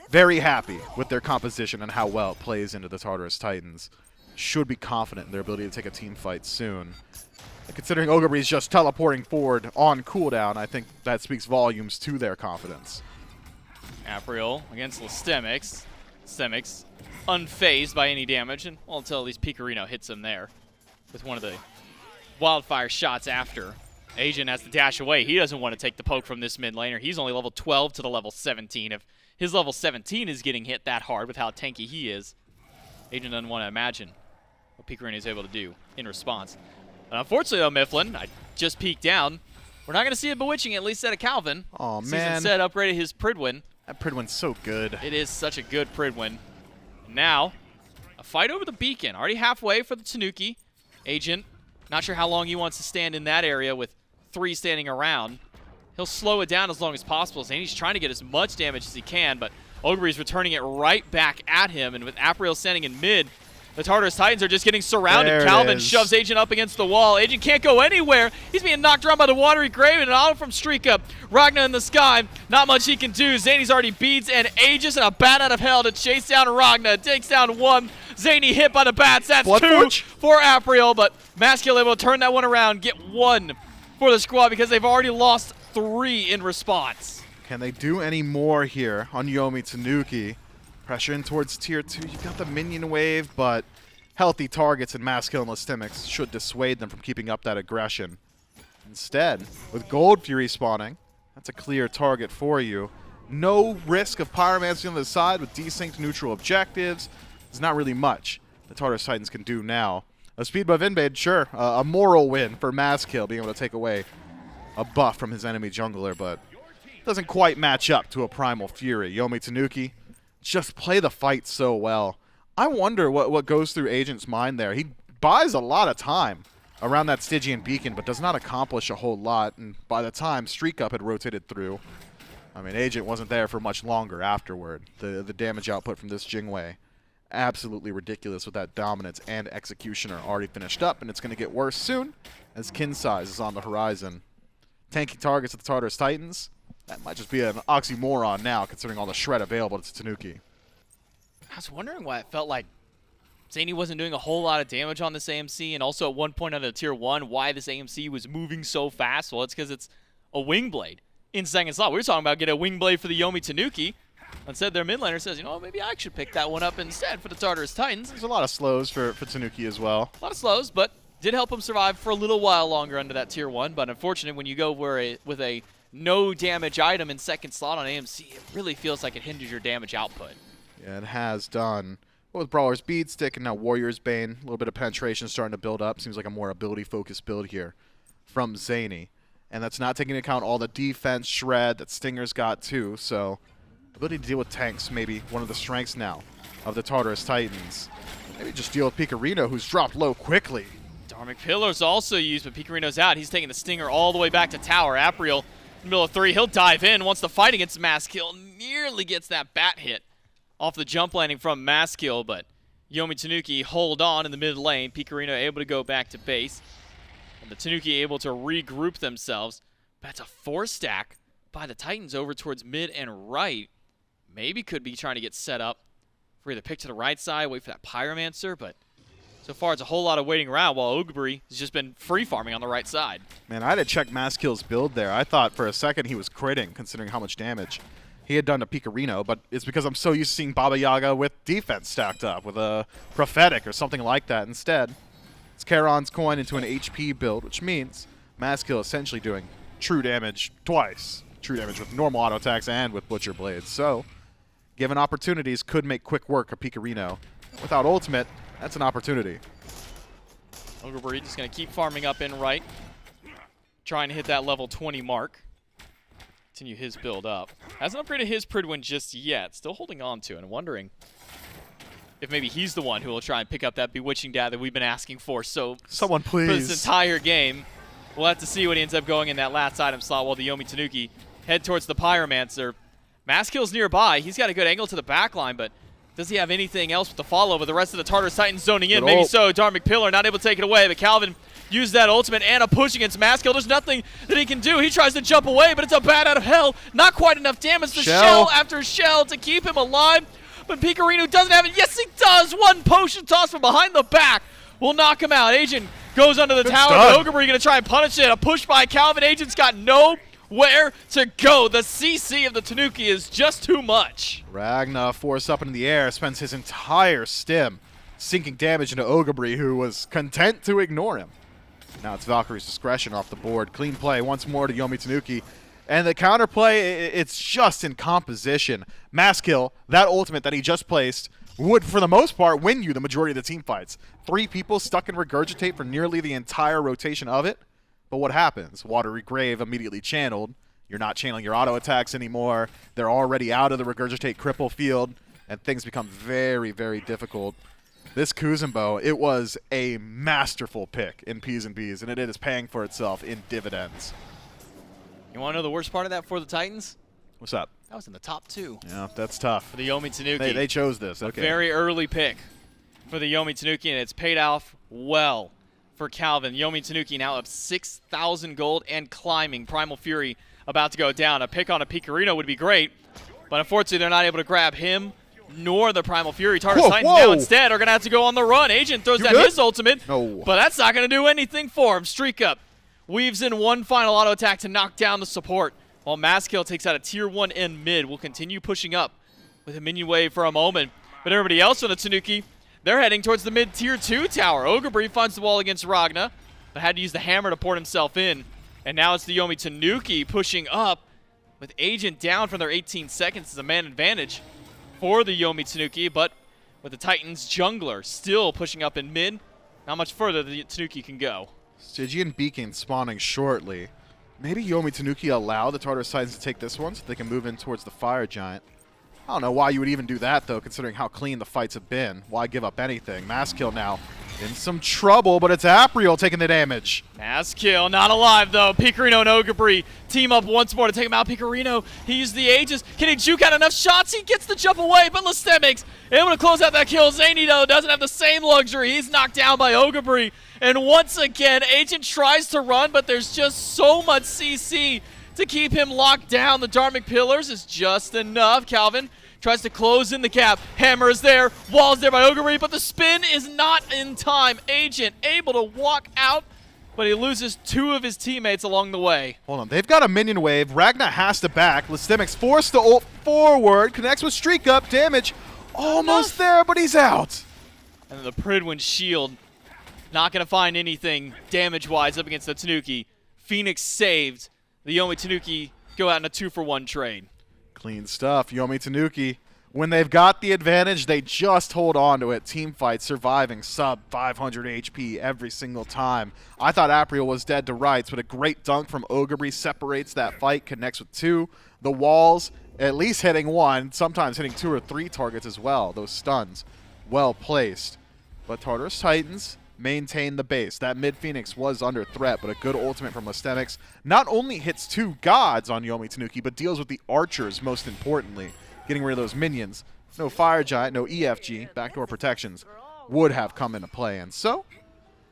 very happy with their composition and how well it plays into the Tartarus Titans. Should be confident in their ability to take a team fight soon. And considering Ogabri is just teleporting forward on cooldown, I think that speaks volumes to their confidence. Apriel against Lestemmix. Lestemmix unfazed by any damage, and well, until at least Picorino hits him there with one of the wildfire shots after. Asian has to dash away. He doesn't want to take the poke from this mid laner. He's only level 12 to the level 17. If his level 17 is getting hit that hard with how tanky he is, Agent doesn't want to imagine what Picorino is able to do in response. Unfortunately, though, Mifflin, I just peeked down. We're not going to see a Bewitching, at least out of Calvin. Oh, man. Season set upgraded his Pridwin. That Pridwin's so good. It is such a good Pridwin. Now, a fight over the beacon. Already halfway for the Tanuki. Agent, not sure how long he wants to stand in that area with 3 standing around. He'll slow it down as long as possible. Zany's trying to get as much damage as he can, but Ogre's returning it right back at him. And with Apriel standing in mid, the Tartarus Titans are just getting surrounded. There Calvin shoves Agent up against the wall. Agent can't go anywhere. He's being knocked around by the Watery Grave, and an auto from Streak Up. Ragna in the sky. Not much he can do. Zany's already beats and Aegis and a bat out of hell to chase down Ragna. Takes down 1. Zany hit by the bats. That's 2 for Apriel, but Masskill able to turn that one around. Get 1 for the squad because they've already lost 3 in response. Can they do any more here on Yomi Tanuki? Pressure in towards tier 2. You've got the minion wave, but healthy targets in Maskill and Listimics should dissuade them from keeping up that aggression. Instead, with Gold Fury spawning, that's a clear target for you. No risk of Pyromancy on the side with desynced neutral objectives. There's not really much the Tartarus Titans can do now. A speed buff invade, sure, a moral win for Maskill, being able to take away a buff from his enemy jungler, but doesn't quite match up to a Primal Fury. Yomi Tanuki just play the fight so well. I wonder what goes through Agent's mind there. He buys a lot of time around that Stygian beacon, but does not accomplish a whole lot, and by the time Streak Up had rotated through, I mean, Agent wasn't there for much longer afterward. The damage output from this Jingwei, absolutely ridiculous with that Dominance and Executioner already finished up, and it's going to get worse soon as Kin Size is on the horizon. Tanky targets at the Tartarus Titans. That might just be an oxymoron now, considering all the shred available to Tanuki. I was wondering why it felt like Zany wasn't doing a whole lot of damage on this AMC, and also at one point on the Tier 1, why this AMC was moving so fast. Well, it's because it's a Wing Blade in second slot. We were talking about getting a Wing Blade for the Yomi Tanuki. Instead, their mid laner says, you know, maybe I should pick that one up instead for the Tartarus Titans. There's a lot of slows for Tanuki as well. A lot of slows, but did help him survive for a little while longer under that Tier 1. But unfortunately, when you go with a no damage item in second slot on AMC, it really feels like it hinders your damage output. Yeah, it has done. But with Brawler's Bead Stick and now Warrior's Bane, a little bit of penetration starting to build up. Seems like a more ability-focused build here from Zany. And that's not taking into account all the defense shred that Stinger's got too. So ability to deal with tanks, maybe one of the strengths now of the Tartarus Titans. Maybe just deal with Picarino, who's dropped low quickly. Dharmic Pillar's also used, but Picarino's out. He's taking the Stinger all the way back to tower. Apriel in the middle of 3. He'll dive in once the fight against Maskill nearly gets that bat hit off the jump landing from Maskill, but Yomi Tanuki hold on in the mid lane. Picarino able to go back to base. And the Tanuki able to regroup themselves. That's a 4-stack by the Titans over towards mid and right. Maybe could be trying to get set up for either pick to the right side, wait for that Pyromancer, but so far it's a whole lot of waiting around while Ogbury has just been free farming on the right side. Man, I had to check Maskill's build there. I thought for a second he was critting, considering how much damage he had done to Picarino, but it's because I'm so used to seeing Baba Yaga with defense stacked up, with a Prophetic or something like that. Instead, it's Charon's coin into an HP build, which means Maskill essentially doing true damage twice. True damage with normal auto attacks and with Butcher Blades. So, given opportunities, could make quick work of Picarino. Without ultimate, that's an opportunity. Ogbury just going to keep farming up in right, trying to hit that level 20 mark. Continue his build up. Hasn't upgraded his Pridwin just yet. Still holding on to it and wondering if maybe he's the one who will try and pick up that Bewitching Dad that we've been asking for. So someone please. For this entire game, we'll have to see what he ends up going in that last item slot while the Yomi Tanuki head towards the Pyromancer. Maskill's nearby. He's got a good angle to the back line, but does he have anything else with the follow? But the rest of the Tartarus Titans zoning in. Maybe so. Dharmic Pillar not able to take it away, but Calvin used that ultimate and a push against Maskill. There's nothing that he can do. He tries to jump away, but it's a bat out of hell. Not quite enough damage. The shell after shell to keep him alive. But Picarino doesn't have it. Yes, he does. One potion toss from behind the back will knock him out. Agent goes under the tower. Ogbury going to try and punish it. A push by Calvin. Agent's got nowhere to go. The CC of the Tanuki is just too much. Ragna force up into the air, spends his entire stim sinking damage into Ogbury, who was content to ignore him. Now it's Valkyrie's discretion off the board. Clean play once more to Yomi Tanuki. And the counterplay, it's just in composition. Maskill, that ultimate that he just placed, would, for the most part, win you the majority of the team fights. 3 people stuck in Regurgitate for nearly the entire rotation of it. But what happens? Watery Grave immediately channeled. You're not channeling your auto attacks anymore. They're already out of the Regurgitate cripple field, and things become very, very difficult. This Kuzumbo, it was a masterful pick in P's and B's, and it is paying for itself in dividends. You want to know the worst part of that for the Titans? What's up? That was in the top 2. Yeah, that's tough. For the Yomi Tanuki. They chose this. Okay. A very early pick for the Yomi Tanuki, and it's paid off well for Calvin. Yomi Tanuki now up 6,000 gold and climbing. Primal Fury about to go down. A pick on a Picarino would be great, but unfortunately they're not able to grab him nor the Primal Fury. Tartarus Titans now instead are going to have to go on the run. Agent throws down his ultimate, but that's not going to do anything for him. Streak Up weaves in one final auto attack to knock down the support, while Maskill takes out a Tier 1 in mid. Will continue pushing up with a minion wave for a moment. But everybody else on the Tanuki, They're heading towards the mid-tier 2 tower. Ogre finds the wall against Ragna, but had to use the hammer to port himself in. And now it's the Yomi Tanuki pushing up with Agent down from their 18 seconds. It's a man advantage for the Yomi Tanuki, but with the Titans jungler still pushing up in mid, not much further the Tanuki can go. Stygian Beacon spawning shortly. Maybe Yomi Tanuki allow the Tartarus Titans to take this one so they can move in towards the Fire Giant. I don't know why you would even do that, though, considering how clean the fights have been. Why give up anything? Mass kill now in some trouble, but it's Apriel taking the damage. Mass kill, not alive, though. Picarino and Ogre team up once more to take him out. Picarino, he used the Aegis. Can he juke out enough shots? He gets the jump away, but Listemics able to close out that kill. Zany, though, doesn't have the same luxury. He's knocked down by Ogre. And once again, Agent tries to run, but there's just so much CC to keep him locked down. The Dharmic Pillars is just enough. Calvin tries to close in the gap. Hammer is there. Wall is there by Ogre, but the spin is not in time. Agent able to walk out, but he loses 2 of his teammates along the way. Hold on. They've got a minion wave. Ragna has to back. Listemics forced to ult forward. Connects with Streak Up. Damage almost there, but he's out. And the Pridwin shield not going to find anything damage-wise up against the Tanuki. Phoenix saved. The Yomi Tanuki go out in a 2-for-1 trade. Clean stuff. Yomi Tanuki, when they've got the advantage, they just hold on to it. Team fight, surviving sub 500 HP every single time. I thought Apriel was dead to rights, but a great dunk from Ogre separates that fight, connects with 2. The walls, at least hitting 1, sometimes hitting 2 or 3 targets as well. Those stuns, well placed. But Tartarus Titans maintain the base. That mid-Phoenix was under threat, but a good ultimate from Listemics not only hits 2 gods on Yomi Tanuki, but deals with the archers most importantly, getting rid of those minions. No Fire Giant, no EFG, backdoor protections would have come into play. And so,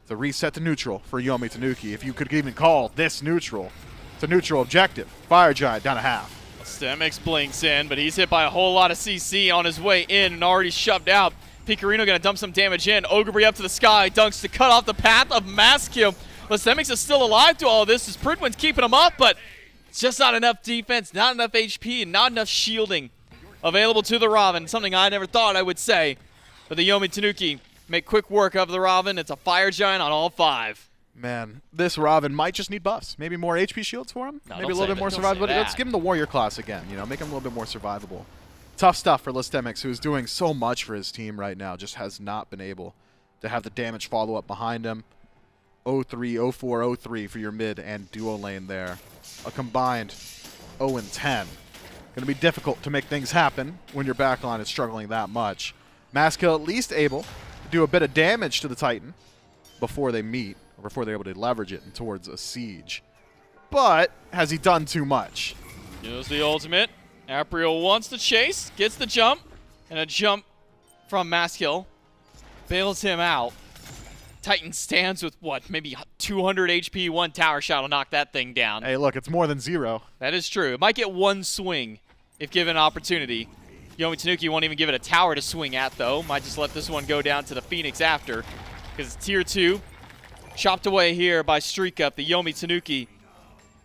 it's a reset to neutral for Yomi Tanuki, if you could even call this neutral. It's a neutral objective. Fire Giant down a half. Listemics blinks in, but he's hit by a whole lot of CC on his way in and already shoved out. Picarino going to dump some damage in. Ogre up to the sky. Dunks to cut off the path of mass kill. Listemics is still alive to all of this as Pridwin's keeping him up, but it's just not enough defense, not enough HP, and not enough shielding available to the Raven. Something I never thought I would say. But the Yomi Tanuki make quick work of the Raven. It's a Fire Giant on all 5. Man, this Raven might just need buffs. Maybe more HP shields for him. No, maybe a little bit more survivable. Let's give him the warrior class again. You know, make him a little bit more survivable. Tough stuff for Listemics, who's doing so much for his team right now. Just has not been able to have the damage follow up behind him. 0-3, 0-4, 0-3 for your mid and duo lane there. A combined 0-10. Going to be difficult to make things happen when your backline is struggling that much. Maskill at least able to do a bit of damage to the Titan before they meet, or before they're able to leverage it towards a siege. But has he done too much? Use the ultimate. Apriel wants to chase, gets the jump, and a jump from Maskill bails him out. Titan stands with, what, maybe 200 HP, 1 tower shot will knock that thing down. Hey, look, it's more than 0. That is true. It might get 1 swing if given an opportunity. Yomi Tanuki won't even give it a tower to swing at, though. Might just let this one go down to the Phoenix after, because it's tier 2. Chopped away here by Streak Up, the Yomi Tanuki.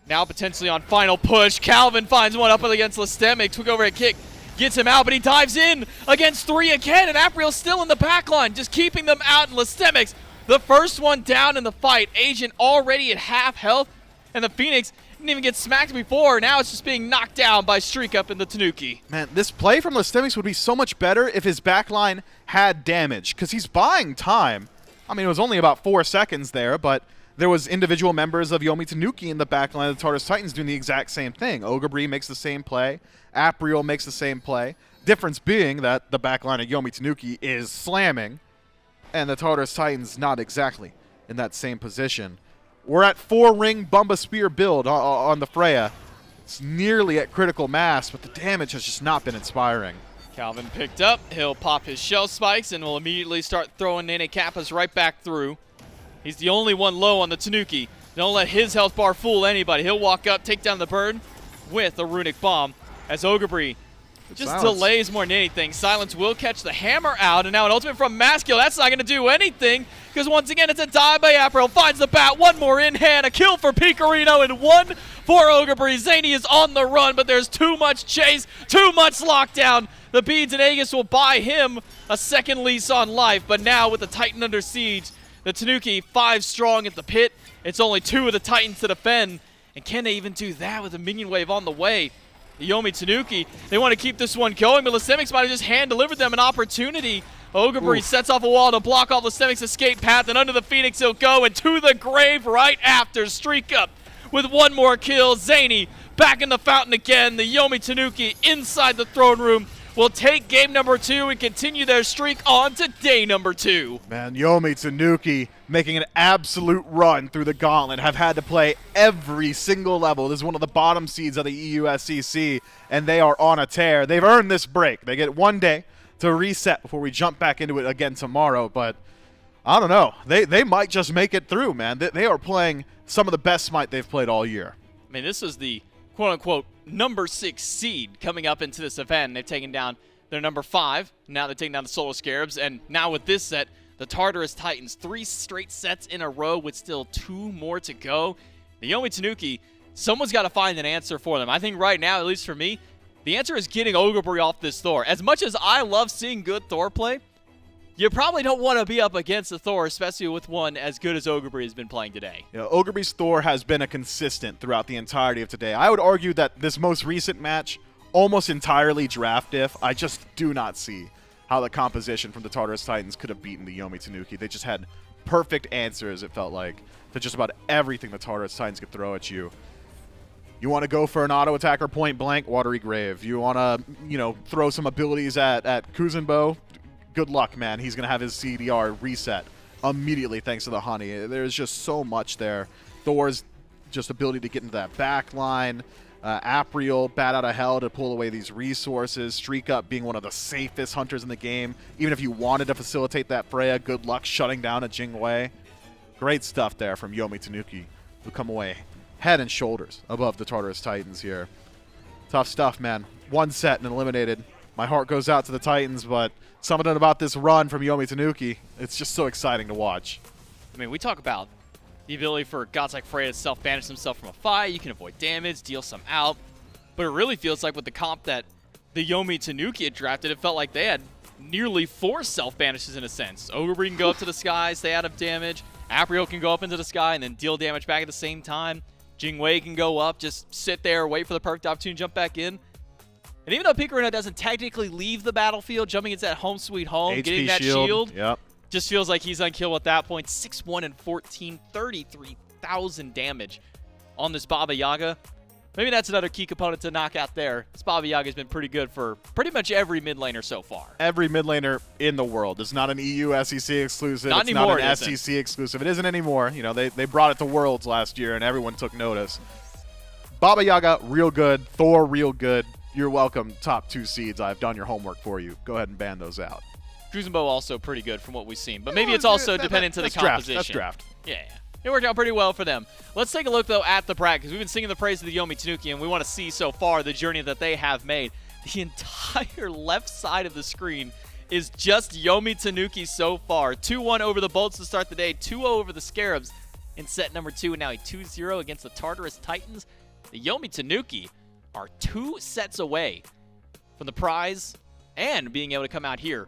Now potentially on final push. Calvin finds one up against Listemics. Quick overhead kick. Gets him out, but he dives in against 3 again. And Apriel's still in the back line, just keeping them out. And Listemics, the first one down in the fight. Agent already at half health. And the Phoenix didn't even get smacked before. Now it's just being knocked down by Streak Up and the Tanuki. Man, this play from Listemics would be so much better if his backline had damage, because he's buying time. I mean, it was only about 4 seconds there, but there was individual members of Yomi Tanuki in the backline of the Tartarus Titans doing the exact same thing. Ogre makes the same play. Apriel makes the same play. Difference being that the backline of Yomi Tanuki is slamming, and the Tartarus Titans not exactly in that same position. We're at 4-ring Bumba Spear build on the Freya. It's nearly at critical mass, but the damage has just not been inspiring. Calvin picked up. He'll pop his shell spikes and will immediately start throwing Nene Kappas right back through. He's the only one low on the Tanuki. Don't let his health bar fool anybody. He'll walk up, take down the bird with a runic bomb as Ogre Just Silence. delays more than anything. Silence will catch the hammer out, and now an ultimate from Maskell. That's not going to do anything, because once again, it's a dive by April. Finds the bat, one more in hand, a kill for Picorino, and one for Ogrebree. Zany is on the run, but there's too much chase, too much lockdown. The Beads and Aegis will buy him a second lease on life, but now with the Titan under siege, the Tanuki 5 strong at the pit. It's only 2 of the Titans to defend, and can they even do that with a minion wave on the way? The Yomi Tanuki, they want to keep this one going, but Lystemix might have just hand-delivered them an opportunity. Ogrebree sets off a wall to block off Lystemix's escape path, and under the Phoenix he'll go, and to the grave right after. Streak up with one more kill. Zany back in the fountain again. The Yomi Tanuki inside the throne room will take game number 2 and continue their streak on to day number 2. Man, Yomi Tanuki making an absolute run through the Gauntlet, have had to play every single level. This is one of the bottom seeds of the EU-SCC, and they are on a tear. They've earned this break. They get 1 day to reset before we jump back into it again tomorrow, but I don't know. They might just make it through, man. They are playing some of the best Smite they've played all year. I mean, this is the quote-unquote number 6 seed coming up into this event. They've taken down their number 5. Now they're taking down the Solar Scarabs, and now with this set, the Tartarus Titans, 3 straight sets in a row with still 2 more to go. The Yomi Tanuki, someone's got to find an answer for them. I think right now, at least for me, the answer is getting Ogrebree off this Thor. As much as I love seeing good Thor play, you probably don't want to be up against a Thor, especially with one as good as Ogrebree has been playing today. You know, Ogrebree's Thor has been a consistent throughout the entirety of today. I would argue that this most recent match, almost entirely draft diff. I just do not see how the composition from the Tartarus Titans could have beaten the Yomi Tanuki. They just had perfect answers, it felt like, to just about everything the Tartarus Titans could throw at you. You want to go for an auto attacker point blank, Watery Grave. You want to, throw some abilities at Kuzenbo, good luck, man. He's going to have his CDR reset immediately thanks to the honey. There's just so much there. Thor's just ability to get into that back line. Apriel, bat out of hell to pull away these resources. Streak Up being one of the safest hunters in the game. Even if you wanted to facilitate that Freya, good luck shutting down a Jingwei. Great stuff there from Yomi Tanuki, who come away head and shoulders above the Tartarus Titans here. Tough stuff, man. 1 set and eliminated. My heart goes out to the Titans, but something about this run from Yomi Tanuki, it's just so exciting to watch. I mean, we talk about the ability for gods like Freya to self-banish himself from a fight. You can avoid damage, deal some out. But it really feels like with the comp that the Yomi Tanuki had drafted, it felt like they had nearly 4 self-banishes in a sense. Ogrebree can go up to the sky, stay out of damage. Apriel can go up into the sky and then deal damage back at the same time. Jingwei can go up, just sit there, wait for the perfect opportunity to jump back in. And even though Picorino doesn't technically leave the battlefield, jumping into that home sweet home, HP getting that shield, Yep. just feels like he's unkillable at that point. 6-1 and 14, 33,000 damage on this Baba Yaga. Maybe that's another key component to knock out there. This Baba Yaga's been pretty good for pretty much every mid laner so far. Every mid laner in the world. It's not an EU-SEC exclusive. Not it's anymore, not an it isn't. SEC exclusive. It isn't anymore. You know, they brought it to Worlds last year, and everyone took notice. Baba Yaga, real good. Thor, real good. You're welcome, top 2 seeds. I've done your homework for you. Go ahead and ban those out. Kuzenbo also pretty good from what we've seen, but maybe it's also dependent to the composition. That's draft. Yeah. It worked out pretty well for them. Let's take a look, though, at the bracket, because we've been singing the praise of the Yomi Tanuki, and we want to see so far the journey that they have made. The entire left side of the screen is just Yomi Tanuki so far. 2-1 over the Bolts to start the day, 2-0 over the Scarabs in set number 2, and now a 2-0 against the Tartarus Titans. The Yomi Tanuki are 2 sets away from the prize and being able to come out here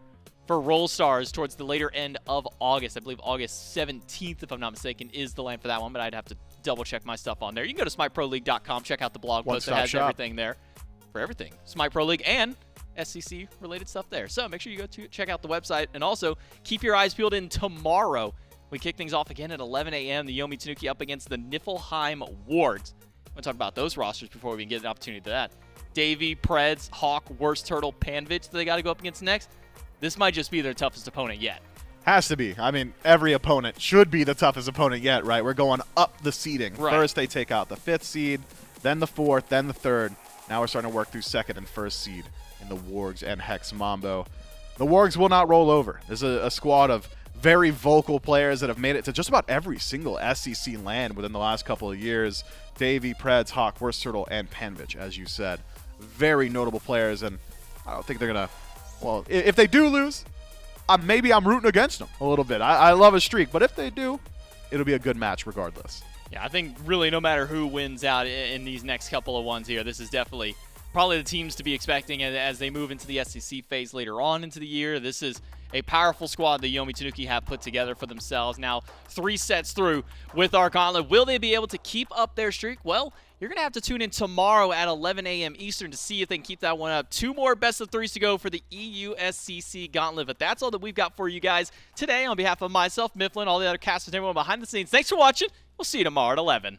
for Roll Stars towards the later end of August. I believe August 17th, if I'm not mistaken, is the land for that one, but I'd have to double-check my stuff on there. You can go to SmiteProLeague.com, check out the blog post that has everything there for everything. Smite Pro League and SCC-related stuff there. So make sure you go to check out the website, and also keep your eyes peeled in tomorrow. We kick things off again at 11 a.m. The Yomi Tanuki up against the Niflheim Wargs. I'm going to talk about those rosters before we get an opportunity to that. Davey, Preds, Hawk, Worst Turtle, Panvich that they got to go up against next. This might just be their toughest opponent yet. Has to be. I mean, every opponent should be the toughest opponent yet, right? We're going up the seeding. Right. First, they take out the 5th seed, then the 4th, then the 3rd. Now we're starting to work through 2nd and 1st seed in the Wargs and Hex Mambo. The Wargs will not roll over. There's a squad of very vocal players that have made it to just about every single SCC land within the last couple of years. Davey, Preds, Hawk, Worst Turtle, and Panvich, as you said. Very notable players, and I don't think they're going to, well, if they do lose, maybe I'm rooting against them a little bit. I love a streak, but if they do, it'll be a good match regardless. Yeah, I think really no matter who wins out in these next couple of ones here, this is definitely probably the teams to be expecting as they move into the SEC phase later on into the year. This is a powerful squad the Yomi Tanuki have put together for themselves. Now, 3 sets through with our Gauntlet. Will they be able to keep up their streak? Well, you're going to have to tune in tomorrow at 11 a.m. Eastern to see if they can keep that one up. 2 more best of 3s to go for the EUSCC Gauntlet. But that's all that we've got for you guys today. On behalf of myself, Mifflin, all the other casters, and everyone behind the scenes, thanks for watching. We'll see you tomorrow at 11.